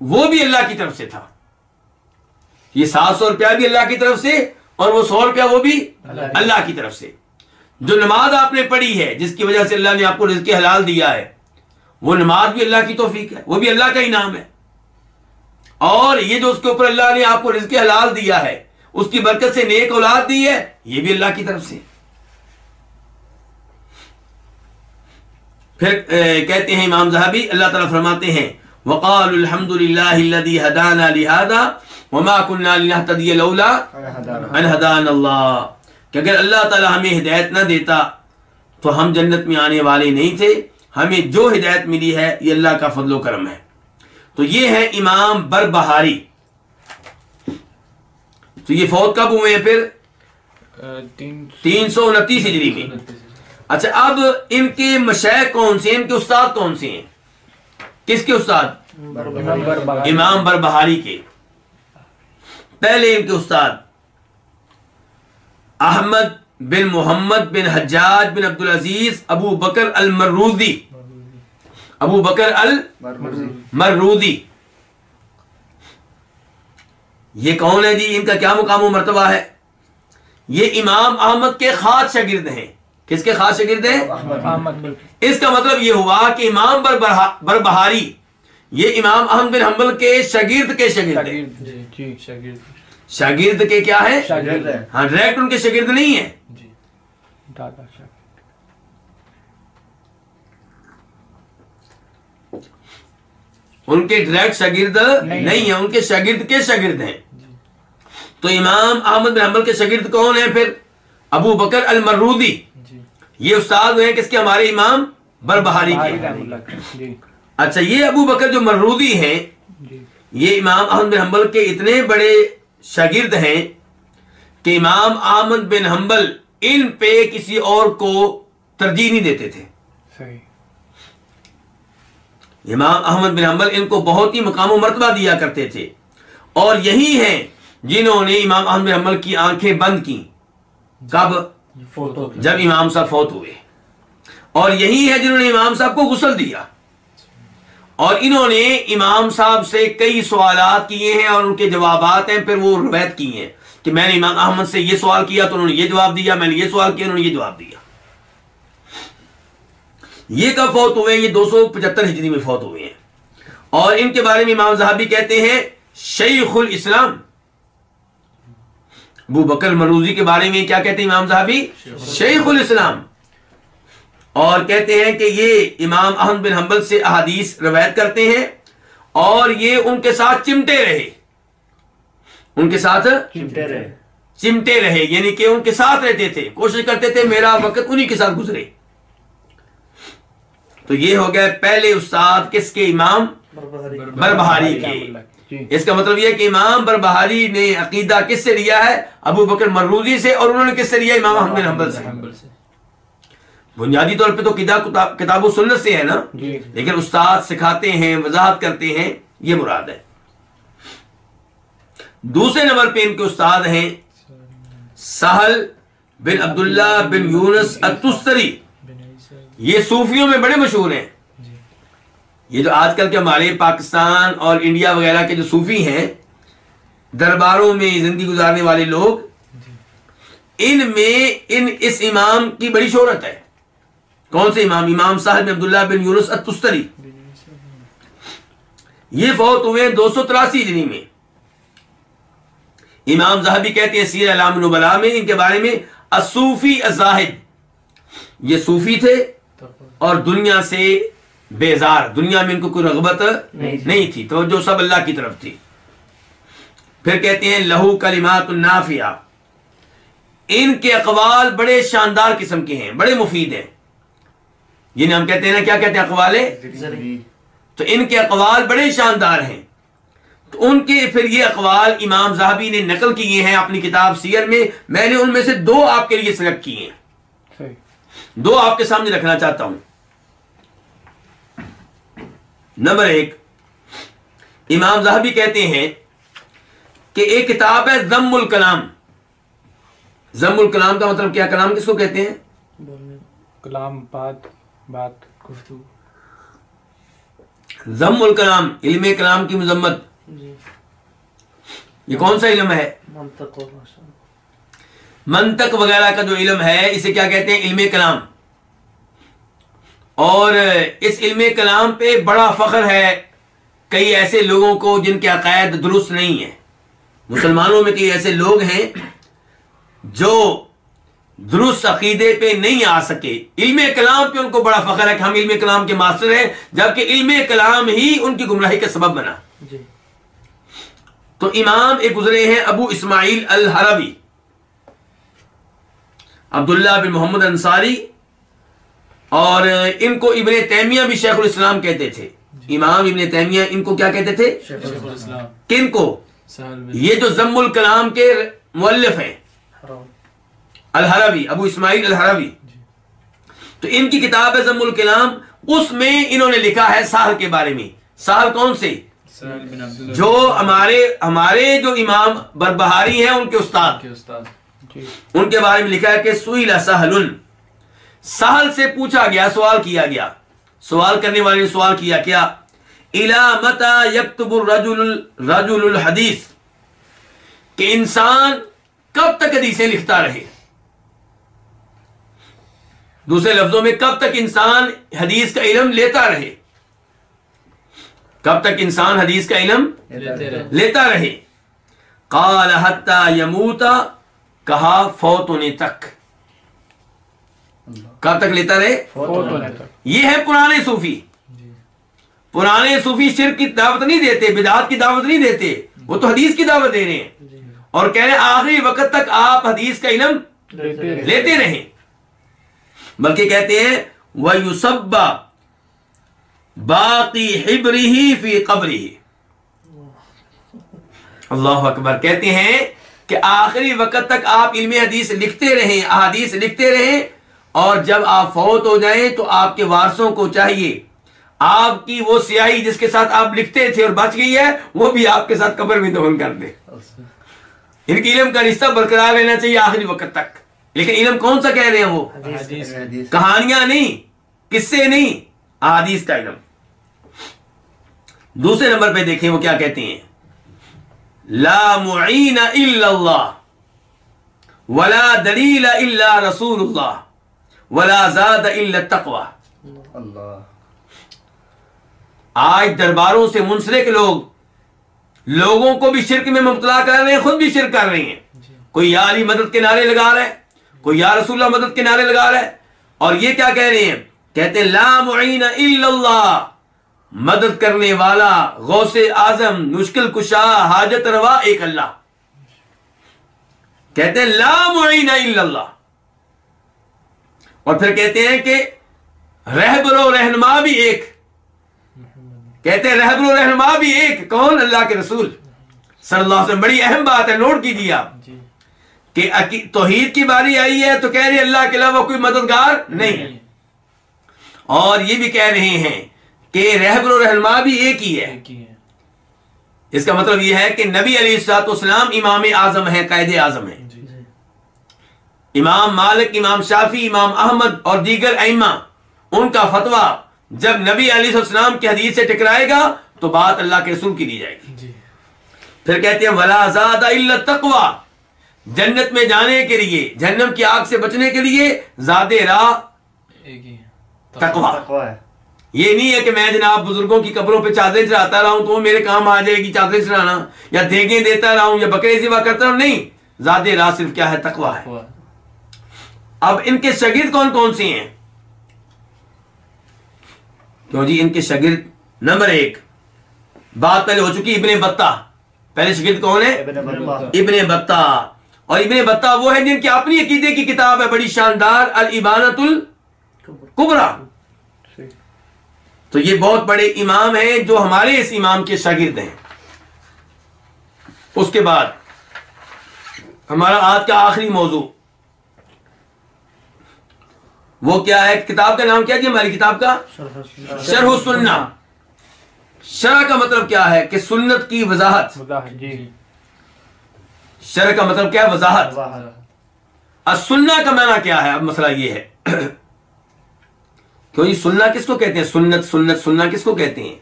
وہ بھی اللہ کی طرف سے تھا. یہ 700 روپیہ بھی اللہ کی طرف سے اور وہ 100 روپیہ وہ بھی اللہ کی طرف سے. جو نماز آپ نے پڑھی ہے جس کی وجہ سے اللہ نے آپ کو رزق حلال دیا ہے وہ نماز بھی اللہ کی توفیق ہے, وہ بھی اللہ کا انعام ہے. اور یہ جو اس کے اوپر اللہ نے آپ کو رزق حلال دیا ہے اس کی برکت سے نیک اولاد دی ہے یہ بھی اللہ کی طرف سے. پھر کہتے ہیں امام ذہبی اللہ تعالیٰ فرماتے ہیں وقالوا الحمد للہ الذی ہدانا لہذا وما كنا لنهتدی لولا ان ہدانا اللہ, کہ اگر اللہ تعالیٰ ہمیں ہدایت نہ دیتا تو ہم جنت میں آنے والے نہیں تھے, ہمیں جو ہدایت ملی ہے یہ اللہ کا فضل و کرم ہے. تو یہ ہے امام بربہاری. تو یہ فوت کب ہوئے ہیں پھر 329 ہجری میں. اچھا اب ان کے مشائخ کون سے ہیں, ان کے استاد کون سے ہیں؟ کس کے استاد؟ امام بربہاری کے. پہلے ان کے استاد احمد بن محمد بن حجاج بن عبدالعزیز ابو بکر المروزی. ابو بکر المروزی یہ کون ہے جی؟ ان کا کیا مقام و مرتبہ ہے؟ یہ امام احمد کے خاص شاگرد ہیں. کس کے خاص شاگرد ہیں؟ اس کا مطلب یہ ہوا کہ امام بربہاری یہ امام احمد بن حنبل کے شاگرد کے شاگرد ہیں. شاگرد کے کیا ہے؟ ہاں, ڈائریکٹ ان کے شاگرد نہیں ہے. ان کے ڈائریکٹ شاگرد نہیں ہیں, ان کے شاگرد کے شاگرد ہیں. تو امام احمد بن حنبل کے شاگرد کون ہیں پھر؟ ابو بکر المروزی. یہ استاد ہیں کس کے؟ ہمارے امام بربہاری کے. اچھا یہ ابو بکر جو مروزی ہیں یہ امام احمد بن حنبل کے اتنے بڑے شاگرد ہیں کہ امام احمد بن حنبل ان پہ کسی اور کو ترجیح نہیں دیتے تھے. امام احمد بن حنبل ان کو بہت ہی مقام و مرتبہ دیا کرتے تھے, اور یہی ہیں جنہوں نے امام احمد بن حنبل کی آنکھیں بند کی. کب؟ جب امام صاحب فوت ہوئے. اور یہی ہے جنہوں نے امام صاحب کو غسل دیا, اور انہوں نے امام صاحب سے کئی سوالات کیے ہیں اور ان کے جوابات ہیں پھر وہ روایت کی ہیں کہ میں نے امام احمد سے یہ سوال کیا تو انہوں نے یہ جواب دیا, میں نے یہ سوال کیا انہوں نے یہ جواب دیا. یہ کب فوت ہوئے ہیں؟ یہ 275 ہجری میں فوت ہوئے ہیں. اور ان کے بارے میں امام ذہبی کہتے ہیں شیخ الاسلام. ابو بکر مروزی کے بارے میں کیا کہتے ہیں امام ذہبی؟ شیخ الاسلام. اور کہتے ہیں کہ یہ امام احمد بن حنبل سے احادیث روایت کرتے ہیں اور یہ ان کے ساتھ چمٹے رہے. ان کے ساتھ چمٹے رہے یعنی کہ ان کے ساتھ رہتے تھے, کوشش کرتے تھے میرا وقت انہی کے ساتھ گزرے. تو یہ ہو گئے پہلے استاد کس کے؟ امام بربہاری کے. اس کا مطلب یہ کہ امام بربہاری نے عقیدہ کس سے لیا ہے؟ ابو بکر مروزی سے, اور انہوں نے کس سے لیا؟ امام احمد بن حنبل سے. بنیادی طور پہ تو کتاب و سنت سے ہے نا, لیکن استاد سکھاتے ہیں, وضاحت کرتے ہیں, یہ مراد ہے. دوسرے نمبر پہ ان کے استاد ہیں سہل بن عبداللہ بن یونس التستری. یہ صوفیوں میں بڑے مشہور ہیں. یہ جو آج کل کے ہمارے پاکستان اور انڈیا وغیرہ کے جو صوفی ہیں, درباروں میں زندگی گزارنے والے لوگ, ان میں اس امام کی بڑی شہرت ہے. کون سے امام؟ امام سہل بن عبداللہ بن یونس التستری. یہ فوت ہوئے 283 ہجری میں. امام ذہبی کہتے ہیں سیر اعلام النبلاء میں ان کے بارے میں الصوفی الزاہد. یہ صوفی تھے اور دنیا سے بیزار, دنیا میں ان کو کوئی رغبت نہیں تھی, تو جو سب اللہ کی طرف تھی. پھر کہتے ہیں لہو کلمات النافیہ. ان کے اقوال بڑے شاندار قسم کے ہیں, بڑے مفید ہیں. جنہیں ہم کہتے ہیں نا, کیا کہتے ہیں؟ اقوال. تو ان کے اقوال بڑے شاندار ہیں. تو ان کے پھر یہ اقوال امام ذہبی نے نقل کیے ہیں اپنی کتاب سیر میں. میں نے ان میں سے 2 آپ کے لیے سلیکٹ کیے ہیں, 2 آپ کے سامنے رکھنا چاہتا ہوں. نمبر 1, امام ذہبی کہتے ہیں کہ ایک کتاب ہے ذم الکلام. ذم الکلام کا مطلب کیا؟ کلام کس کو کہتے ہیں؟ کلام, بات, گفتگو. ذم الکلام، علم کلام کی مذمت، یہ کون سا علم ہے؟ منطق وغیرہ کا جو علم ہے اسے کیا کہتے ہیں؟ علم کلام. اور اس علم کلام پہ بڑا فخر ہے کئی ایسے لوگوں کو جن کے عقائد درست نہیں ہیں. مسلمانوں میں کئی ایسے لوگ ہیں جو درست عقیدے پہ نہیں آ سکے. علم کلام پہ ان کو بڑا فخر ہے کہ ہم علم کلام کے ماسٹر ہیں، جبکہ علم کلام ہی ان کی گمراہی کا سبب بنا. تو امام ایک گزرے ہیں ابو اسماعیل الحروی، عبداللہ بن محمد انصاری، اور ان کو ابن تیمیہ بھی شیخ الاسلام کہتے تھے. امام ابن تیمیہ ان کو کیا کہتے تھے؟ شیخ الاسلام. کن کو؟ یہ جو ضم الکلام کے مؤلف ہیں، الحروی، ابو اسماعیل الحروی. تو ان کی کتاب ہے ضم الکلام، اس میں انہوں نے لکھا ہے سہل کے بارے میں. سہل کون سے؟ جو ہمارے جو امام بربہاری ہیں ان کے استاد، ان کے بارے میں لکھا ہے کہ سئل سہل، سہل سے پوچھا گیا، سوال کیا گیا. سوال کرنے والے نے سوال کیا کیا؟ الی متی یکتب الرجل الحدیث، کہ انسان کب تک حدیثیں لکھتا رہے. دوسرے لفظوں میں کب تک انسان حدیث کا علم لیتا رہے، کب تک انسان حدیث کا علم لیتا رہے. قال حتی یموت، کہا فوت ہونے تک. کب تک لیتا رہے؟ یہ ہے پرانے صوفی. پرانے صوفی شرک کی دعوت نہیں دیتے، بدعات کی دعوت نہیں دیتے، وہ تو حدیث کی دعوت دے رہے ہیں اور کہہ رہے ہیں آخری وقت تک آپ حدیث کا علم لیتے رہیں. بلکہ کہتے ہیں وَيُصَبَّ باقی حبرہ فی قبرہ. اللہ اکبر. کہتے ہیں کہ آخری وقت تک آپ علم حدیث لکھتے رہیں، احادیث لکھتے رہیں، اور جب آپ فوت ہو جائیں تو آپ کے وارثوں کو چاہیے آپ کی وہ سیاہی جس کے ساتھ آپ لکھتے تھے اور بچ گئی ہے وہ بھی آپ کے ساتھ قبر میں دفن کر دیں. ان کی علم کا رشتہ برقرار رہنا چاہیے آخری وقت تک. لیکن علم کون سا کہہ رہے ہیں وہ؟ کہانیاں نہیں، قصے نہیں، احادیث کا علم. دوسرے نمبر پہ دیکھیں وہ کیا کہتے ہیں؟ لا معین الا اللہ ولا دلیل الا رسول اللہ ولا زاد الا التقوی. اللہ. آج درباروں سے منسلک لوگ لوگوں کو بھی شرک میں مبتلا کر رہے ہیں، خود بھی شرک کر رہے ہیں. کوئی یا علی مدد کے نعرے لگا رہا ہے، کوئی یا رسول اللہ مدد کے نعرے لگا رہا ہے، اور یہ کیا کہہ رہے ہیں؟ کہتے ہیں لا معین الا اللہ، مدد کرنے والا، غوث اعظم، مشکل کشا، حاجت روا ایک اللہ. کہتے ہیں لا معین الا اللہ. اور پھر کہتے ہیں کہ رہبر و رہنما بھی ایک. کہتے ہیں رہبر و رہنما بھی ایک. کون؟ اللہ کے رسول صلی اللہ علیہ وسلم. بڑی اہم بات ہے، نوٹ کیجیے آپ کہ توحید کی باری آئی ہے تو کہہ رہے اللہ کے علاوہ کوئی مددگار نہیں. اور یہ بھی کہہ رہے ہیں کہ رہبر و رہنما بھی ایک ہی ہے. اس کا مطلب یہ ہے کہ نبی علیہ الصلوۃ والسلام امام اعظم ہیں، قائد اعظم ہیں. امام مالک، امام شافی، امام احمد اور دیگر ائمہ، ان کا فتویٰ جب نبی علیہ السلام کی حدیث سے ٹکرائے گا تو بات اللہ کے رسول کی دی جائے گی. پھر کہتے ہیں ولا زاد الا التقوی، جنت میں جانے کے لیے، جہنم کی آگ سے بچنے کے لیے زاد راہ تقوی. یہ نہیں ہے کہ میں جناب بزرگوں کی قبروں پہ چادریں چڑھاتا رہا ہوں تو وہ میرے کام آ جائے گی چادریں چڑھانا، یا دیگیں دیتا رہا ہوں یا بکرے ذبح کرتا رہا ہوں. نہیں، زاد راہ صرف کیا ہے؟ تقوی ہے. اب ان کے شاگرد کون کون سے ہیں؟ کیوں جی ان کے شاگرد نمبر ایک، بات پہلے ہو چکی، ابن بطہ. پہلے شاگرد کون ہے؟ ابن بطہ. اور ابن بطہ وہ ہے جن کی اپنی عقیدے کی کتاب ہے بڑی شاندار، الابانۃ الکبریٰ. تو یہ بہت بڑے امام ہیں جو ہمارے اس امام کے شاگرد ہیں. اس کے بعد ہمارا آج کا آخری موضوع وہ کیا ہے؟ کتاب کا نام کیا جی ہماری کتاب کا؟ شرح السنہ. شرح کا مطلب کیا ہے؟ کہ سنت کی وضاحت. شرح کا مطلب کیا ہے؟ وضاحت. السنہ کا معنی کیا ہے؟ اب مسئلہ یہ ہے کیوں جی سننا کس کو کہتے ہیں؟ سنت سنت سننا کس کو کہتے ہیں؟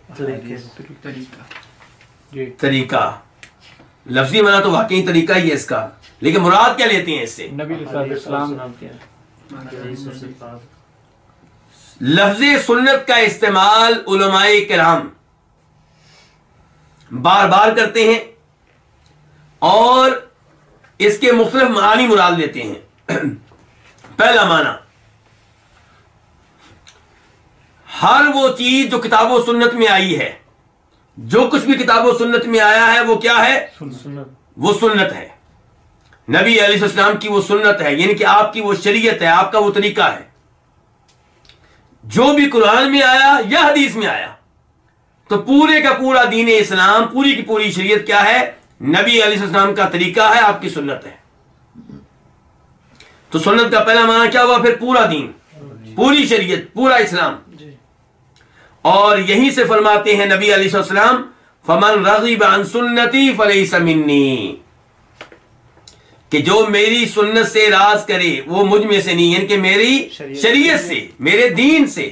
جی طریقہ. لفظی معنی تو واقعی طریقہ ہی ہے اس کا، لیکن مراد کیا لیتے ہیں اس سے؟ نبی صلی اللہ علیہ وسلم. لفظ سنت کا استعمال علماء کرام بار بار کرتے ہیں اور اس کے مختلف معانی مراد لیتے ہیں. پہلا معنی، ہر وہ چیز جو کتاب و سنت میں آئی ہے، جو کچھ بھی کتاب و سنت میں آیا ہے وہ کیا ہے؟ وہ سنت ہے. نبی علیہ السلام کی وہ سنت ہے، یعنی کہ آپ کی وہ شریعت ہے، آپ کا وہ طریقہ ہے. جو بھی قرآن میں آیا یا حدیث میں آیا تو پورے کا پورا دین اسلام، پوری کی پوری شریعت کیا ہے؟ نبی علیہ السلام کا طریقہ ہے، آپ کی سنت ہے. تو سنت کا پہلا معنی کیا ہوا؟ پھر پورا دین، پوری شریعت، پورا اسلام. اور یہیں سے فرماتے ہیں نبی علیہ السلام فمن رغب عن سنتی فلیس منی، کہ جو میری سنت سے راز کرے وہ مجھ میں سے نہیں، یعنی کہ میری شریعت سے، میرے دین سے.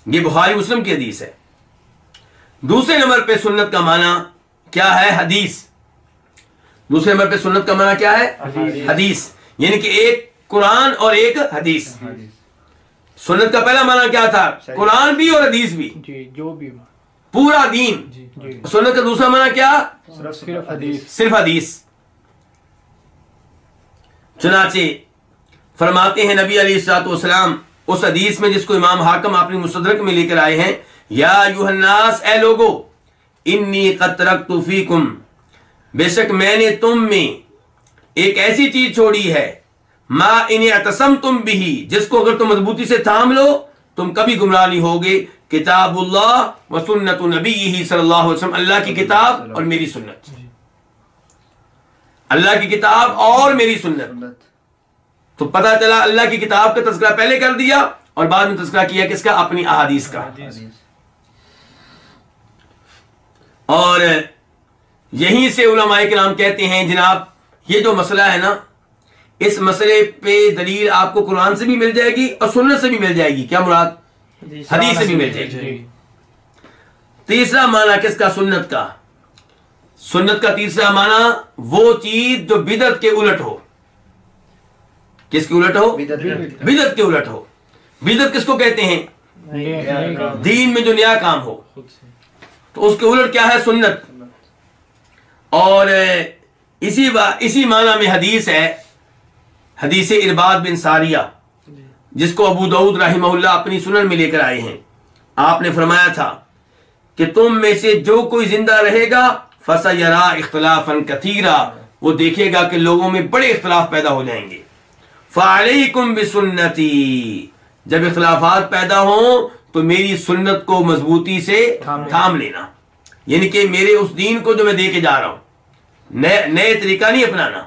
یہ بخاری مسلم کی حدیث ہے. دوسرے نمبر پہ سنت کا معنی کیا ہے؟ حدیث. دوسرے نمبر پہ سنت کا معنی کیا ہے؟ حدیث، یعنی کہ ایک قرآن اور ایک حدیث. سنت کا پہلا معنی کیا تھا؟ قرآن بھی اور حدیث بھی، جی جو بھی پورا دین. جی سنت کا دوسرا معنی کیا؟ صرف حدیث. صرف حدیث. چنانچہ فرماتے ہیں نبی علیہ الصلوۃ والسلام اس حدیث میں جس کو امام حاکم اپنی مستدرک میں لے کر آئے ہیں، یا ایھا الناس، اے لوگو، انی قد ترکت فیکم، بے شک میں نے تم میں ایک ایسی چیز چھوڑی ہے، ما ان اعتصمتم بہ، جس کو اگر تم مضبوطی سے تھام لو تم کبھی گمراہ نہیں ہوگے، کتاب اللہ و سنت نبیہ صلی اللہ علیہ وسلم، اللہ کی کتاب اور میری سنت. اللہ کی کتاب اور میری سنت. تو پتہ چلا اللہ کی کتاب کا تذکرہ پہلے کر دیا اور بعد میں تذکرہ کیا کس کا؟ اپنی احادیث کا. اور یہیں سے علماء کرام کہتے ہیں جناب یہ جو مسئلہ ہے نا، اس مسئلے پہ دلیل آپ کو قرآن سے بھی مل جائے گی اور سنت سے بھی مل جائے گی. کیا مراد؟ حدیث سے بھی مل جائے گی. تیسرا معنی کس کا؟ سنت کا. سنت کا تیسرا معنی وہ چیز جو بدعت کے الٹ ہو. کس کے الٹ ہو؟ بدعت کے الٹ ہو. بدعت کس کو کہتے ہیں؟ دین میں جو نیا کام ہو، تو اس کے الٹ کیا ہے؟ سنت. اور اسی معنی میں حدیث ہے، حدیث ارباد بن ساریہ، جس کو ابو داؤد رحمہ اللہ اپنی سنن میں لے کر آئے ہیں. آپ نے فرمایا تھا کہ تم میں سے جو کوئی زندہ رہے گا فَسَيَرَا اخْتِلَافًا كَثِيرًا، وہ دیکھے گا کہ لوگوں میں بڑے اختلاف پیدا ہو جائیں گے. فَعَلَيْكُمْ بِسُنَّتِي، جب اختلافات پیدا ہوں تو میری سنت کو مضبوطی سے تھام لینا، یعنی کہ میرے اس دین کو جو میں دے کے جا رہا ہوں، نئے طریقہ نہیں اپنانا،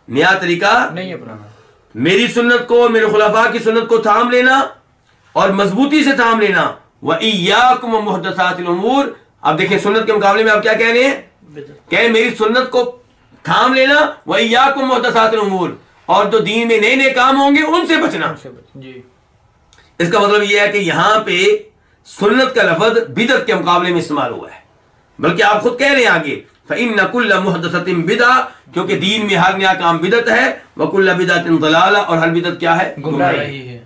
نیا طریقہ نہیں اپنانا، میری سنت کو، میرے خلفاء کی سنت کو تھام لینا اور مضبوطی سے تھام لینا. وَإِيَّاكُمْ وَمُحْدَثَاتِ الْأُمُورِ، اب دیکھیں سنت کے مقابلے میں آپ کیا کہہ رہے ہیں؟ کہ میری سنت کو تھام لینا، وَإِيَّاكُمْ وَمُحْدَثَاتِ الْأُمُورِ، اور جو دین میں نئے نئے کام ہوں گے ان سے بچنا. جی اس کا مطلب یہ ہے کہ یہاں پہ سنت کا لفظ بدعت کے مقابلے میں استعمال ہوا ہے، بلکہ آپ خود کہہ رہے ہیں آگے فَإِنَّ كُلَّ مُحْدَثَةٍ بِدْعَةٍ، کیونکہ دین میں ہر نیا کام بدعت ہے، وَكُلَّ بِدْعَةٍ ضَلَالَةٍ، اور ہر بدعت کیا ہے؟ گمراہی ہے.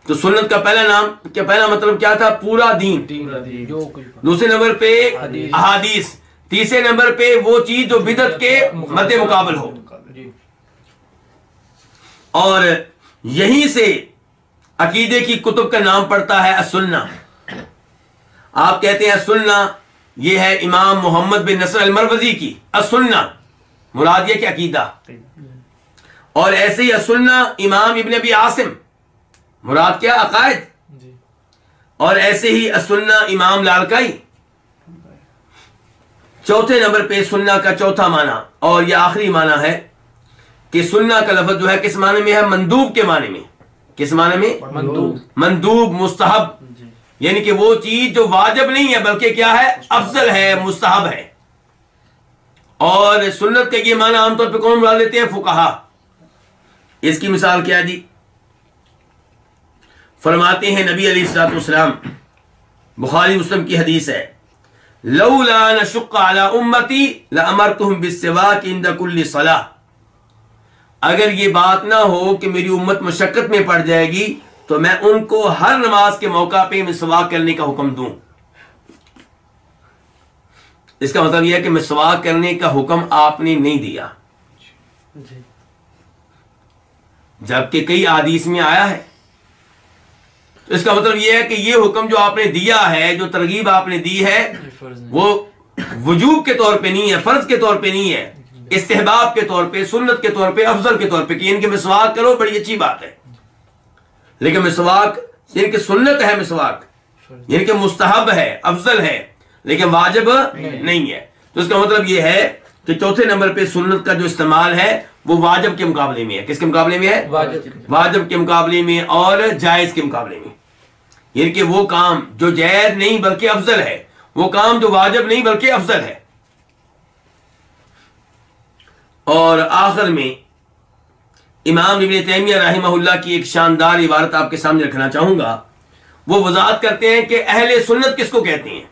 تو سنت کا پہلا مطلب کیا تھا؟ پورا دین. دوسرے نمبر پہ احادیث. تیسرے نمبر پہ وہ چیز جو بدعت کے مد مقابل ہو. اور یہیں سے عقیدے کی کتب کا نام پڑتا ہے السنہ. آپ کہتے ہیں السنہ، یہ ہے امام محمد بن نصر المروزی کی السنہ، مراد یہ کہ عقیدہ. اور ایسے ہی السنہ امام ابن ابی عاصم، مراد کیا؟ عقائد. اور ایسے ہی السنہ امام لالکائی. چوتھے نمبر پہ سنہ کا چوتھا معنی اور یہ آخری معنی ہے کہ سنہ کا لفظ جو ہے کس معنی میں ہے؟ مندوب کے معنی میں. کس معنی میں؟ مندوب، مستحب، یعنی کہ وہ چیز جو واجب نہیں ہے بلکہ کیا ہے؟ افضل ہے، مستحب ہے. اور سنت کا یہ معنی عام طور پہ کون مراد لیتے ہیں؟ فقہا. اس کی مثال کیا جی؟ فرماتے ہیں نبی علیہ الصلوۃ والسلام، بخاری مسلم کی حدیث ہے، لولا نشق علی امتی لامرتهم بالسواک عند کل صلاۃ، اگر یہ بات نہ ہو کہ میری امت مشقت میں پڑ جائے گی تو میں ان کو ہر نماز کے موقع پہ مسواک کرنے کا حکم دوں۔ اس کا مطلب یہ ہے کہ مسواک کرنے کا حکم آپ نے نہیں دیا، جبکہ کئی احادیث میں آیا ہے۔ تو اس کا مطلب یہ ہے کہ یہ حکم جو آپ نے دیا ہے، جو ترغیب آپ نے دی ہے، وہ وجوب کے طور پہ نہیں ہے، فرض کے طور پہ نہیں ہے، استحباب کے طور پہ، سنت کے طور پہ، افضل کے طور پہ، کہ ان کے مسواک کرو، بڑی اچھی بات ہے۔ لیکن مسواک ان کی سنت ہے، مسواک ان کے مستحب ہے، افضل ہے، لیکن واجب نہیں ہے۔ تو اس کا مطلب یہ ہے کہ چوتھے نمبر پہ سنت کا جو استعمال ہے وہ واجب کے مقابلے میں ہے۔ کس کے مقابلے میں ہے؟ واجب کے مقابلے میں اور جائز کے مقابلے میں، یعنی کہ وہ کام جو جائز نہیں بلکہ افضل ہے، وہ کام جو واجب نہیں بلکہ افضل ہے۔ اور آخر میں امام ابن تیمیہ رحمہ اللہ کی ایک شاندار عبارت آپ کے سامنے رکھنا چاہوں گا۔ وہ وضاحت کرتے ہیں کہ اہل سنت کس کو کہتے ہیں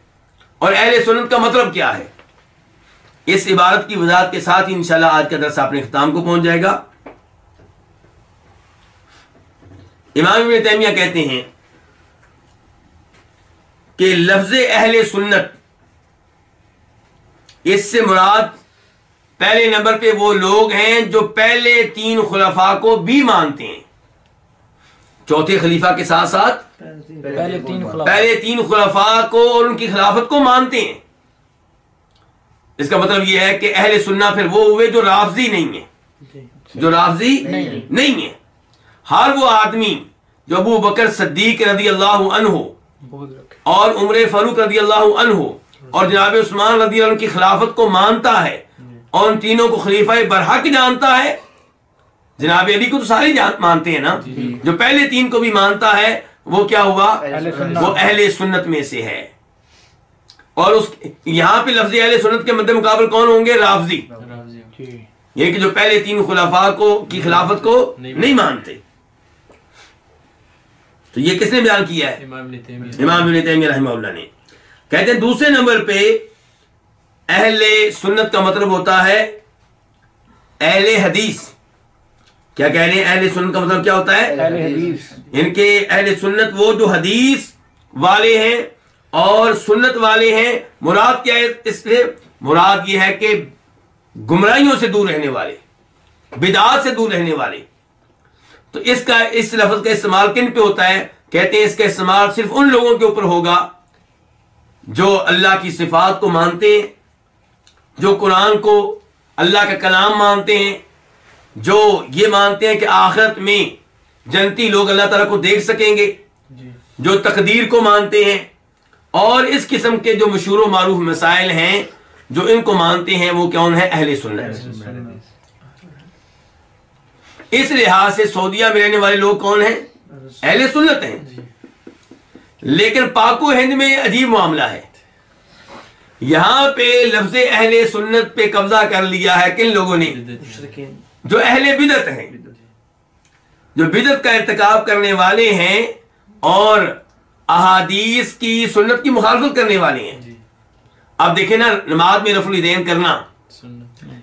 اور اہل سنت کا مطلب کیا ہے۔ اس عبارت کی وضاحت کے ساتھ ہی انشاءاللہ آج کا درس اپنے اختتام کو پہنچ جائے گا۔ امام ابن تیمیہ کہتے ہیں کہ لفظ اہل سنت، اس سے مراد پہلے نمبر پہ وہ لوگ ہیں جو پہلے 3 خلفاء کو بھی مانتے ہیں، چوتھے خلیفہ کے ساتھ ساتھ پہلے 3 خلفاء کو اور ان کی خلافت کو مانتے ہیں۔ اس کا مطلب یہ ہے کہ اہل سنت پھر وہ ہوئے جو رافضی نہیں ہیں، جو رافضی نہیں ہیں۔ ہر وہ آدمی جو ابو بکر صدیق رضی اللہ عنہ اور عمر فاروق رضی اللہ عنہ اور جناب عثمان رضی اللہ عنہ کی خلافت کو مانتا ہے اور ان تینوں کو خلیفہ برحق جانتا ہے، جناب علی کو تو سارے مانتے ہیں نا، جو پہلے 3 کو بھی مانتا ہے وہ کیا ہوا؟ وہ اہل سنت میں سے ہے۔ اور اس یہاں پہ لفظ اہل سنت کے مد مقابل کون ہوں گے؟ رافضی، یہ کہ جو پہلے 3 خلفاء کو کی خلافت کو نہیں مانتے۔ تو یہ کس نے بیان کیا ہے؟ امام ابن تیمیہ رحمہ اللہ نے۔ کہتے ہیں دوسرے نمبر پہ اہل سنت کا مطلب ہوتا ہے اہل حدیث۔ کیا کہہ رہے ہیں؟ اہل سنت کا مطلب کیا ہوتا ہے؟ اہل حدیث۔ ان کے اہل سنت وہ جو حدیث والے ہیں اور سنت والے ہیں۔ مراد کیا ہے اس سے؟ مراد یہ ہے کہ گمراہیوں سے دور رہنے والے، بدعات سے دور رہنے والے۔ تو اس لفظ کا استعمال کن پہ ہوتا ہے؟ کہتے ہیں اس کا استعمال صرف ان لوگوں کے اوپر ہوگا جو اللہ کی صفات کو مانتے ہیں، جو قرآن کو اللہ کا کلام مانتے ہیں، جو یہ مانتے ہیں کہ آخرت میں جنتی لوگ اللہ تعالیٰ کو دیکھ سکیں گے، جو تقدیر کو مانتے ہیں، اور اس قسم کے جو مشہور و معروف مسائل ہیں جو ان کو مانتے ہیں، وہ کون ہے؟ اہل سنت۔ اس لحاظ سے سعودیہ میں رہنے والے لوگ کون ہیں؟ اہل سنت ہیں۔ لیکن پاک و ہند میں عجیب معاملہ ہے، یہاں پہ لفظ اہل سنت پہ قبضہ کر لیا ہے کن لوگوں نے؟ جو اہل بدعت ہیں، جو بدعت کا ارتکاب کرنے والے ہیں اور احادیث کی سنت کی مخالفت کرنے والے ہیں۔ اب دیکھیں نا، نماز میں رفع الیدین کرنا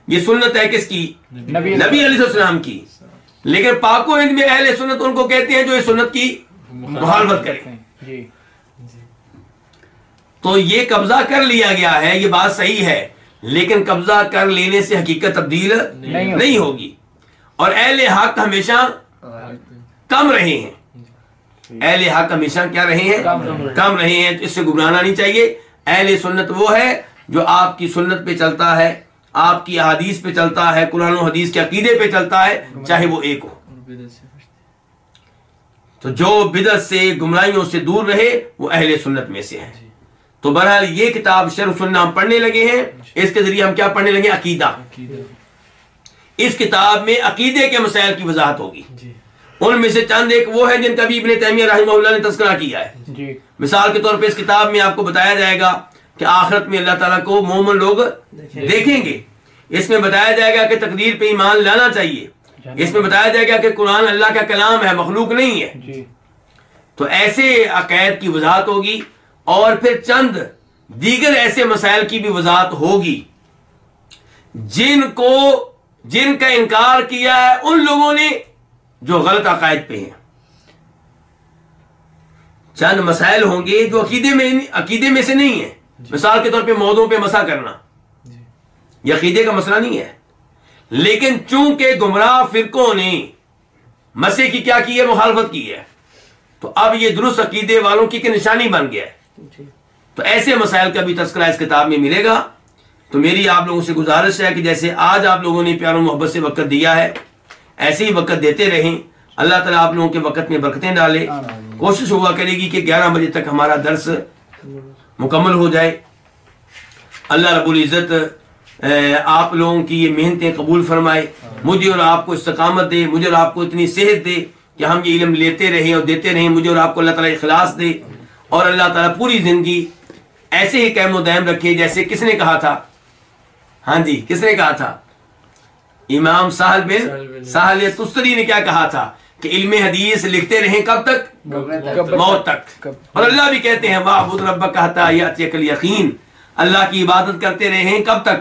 یہ سنت ہے کس کی؟ نبی علیہ السلام کی۔ لیکن پاک و ہند میں اہل سنت ان کو کہتے ہیں جو اس سنت کی مخالفت کریں۔ تو یہ قبضہ کر لیا گیا ہے، یہ بات صحیح ہے، لیکن قبضہ کر لینے سے حقیقت تبدیل نہیں ہوگی، اور اہل حق ہمیشہ کم رہے ہیں۔ اہل حق ہمیشہ کیا رہے ہیں؟ کم رہے ہیں۔ اس سے گھبرانا نہیں چاہیے۔ اہل سنت وہ ہے جو آپ کی سنت پہ چلتا ہے، آپ کی احادیث پہ چلتا ہے، قرآن و حدیث کے عقیدے پہ چلتا ہے، چاہے وہ ایک ہو۔ تو جو بدعت سے، گمراہیوں سے دور رہے وہ اہل سنت میں سے ہے۔ تو بہرحال یہ کتاب شرح سنہ ہم پڑھنے لگے ہیں، اس کے ذریعے ہم کیا پڑھنے لگے؟ عقیدہ۔ اس کتاب میں عقیدے کے مسائل کی وضاحت ہوگی۔ ان میں سے چند ایک وہ ہے جن کا بھی ابن تیمیہ رحمہ اللہ نے تذکرہ کیا ہے۔ مثال کے طور پہ اس کتاب میں آپ کو بتایا جائے گا کہ آخرت میں اللہ تعالیٰ کو مومن لوگ دیکھیں گے۔ اس میں بتایا جائے گا کہ تقدیر پہ ایمان لانا چاہیے۔ اس میں بتایا جائے گا کہ قرآن اللہ کا کلام ہے، مخلوق نہیں ہے۔ تو ایسے عقائد کی وضاحت ہوگی، اور پھر چند دیگر ایسے مسائل کی بھی وضاحت ہوگی جن کا انکار کیا ہے ان لوگوں نے جو غلط عقائد پہ ہیں۔ چند مسائل ہوں گے جو عقیدے میں سے نہیں ہیں، مثال کے طور پہ موضوع پہ مسح کرنا، یہ عقیدے کا مسئلہ نہیں ہے، لیکن چونکہ گمراہ فرقوں نے مسح کی کیا کی ہے، مخالفت کی ہے، تو اب یہ درست عقیدے والوں کی نشانی بن گیا ہے۔ تو ایسے مسائل کا بھی تذکرہ اس کتاب میں ملے گا۔ تو میری آپ لوگوں سے گزارش ہے کہ جیسے آج آپ لوگوں نے پیار و محبت سے وقت دیا ہے، ایسے ہی وقت دیتے رہیں۔ اللہ تعالیٰ آپ لوگوں کے وقت میں برکتیں ڈالے۔ کوشش ہوا کرے گی کہ 11 بجے تک ہمارا درس مکمل ہو جائے۔ اللہ رب العزت آپ لوگوں کی یہ محنتیں قبول فرمائے، مجھے اور آپ کو استقامت دے، مجھے اور آپ کو اتنی صحت دے کہ ہم یہ علم لیتے رہیں اور دیتے رہیں۔ مجھے اور آپ کو اللہ تعالیٰ اخلاص دے، اور اللہ تعالیٰ پوری زندگی ایسے ہی قائم و دائم رکھے جیسے کس نے کہا تھا؟ ہاں جی، کس نے کہا تھا؟ امام سہل بن سہل تستری نے کیا کہا تھا کہ علم حدیث لکھتے رہیں کب تک؟ موت تک۔ اور اللہ بھی کہتے ہیں وَاعْبُدْ رَبَّكَ حَتَّىٰ يَأْتِيَكَ الْيَقِينُ، اللہ کی عبادت کرتے رہیں کب تک؟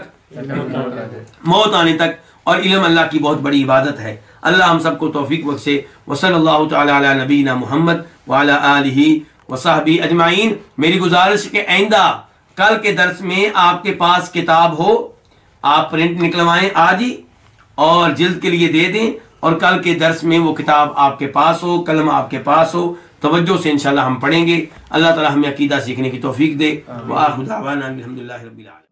موت آنے تک۔ اور علم اللہ کی بہت بڑی عبادت ہے۔ اللہ ہم سب کو توفیق بخشے۔ وصلی اللہ تعالی علی نبینا محمد وعلی آلہ وصحبہ اجمعین۔ میری گزارش کہ آئندہ کل کے درس میں آپ کے پاس کتاب ہو، آپ پرنٹ نکلوائیں آج ہی اور جلد کے لیے دے دیں، اور کل کے درس میں وہ کتاب آپ کے پاس ہو، قلم آپ کے پاس ہو، توجہ سے انشاءاللہ ہم پڑھیں گے۔ اللہ تعالی ہمیں عقیدہ سیکھنے کی توفیق دے۔ وآخر دعوانا الحمدللہ رب العالمین۔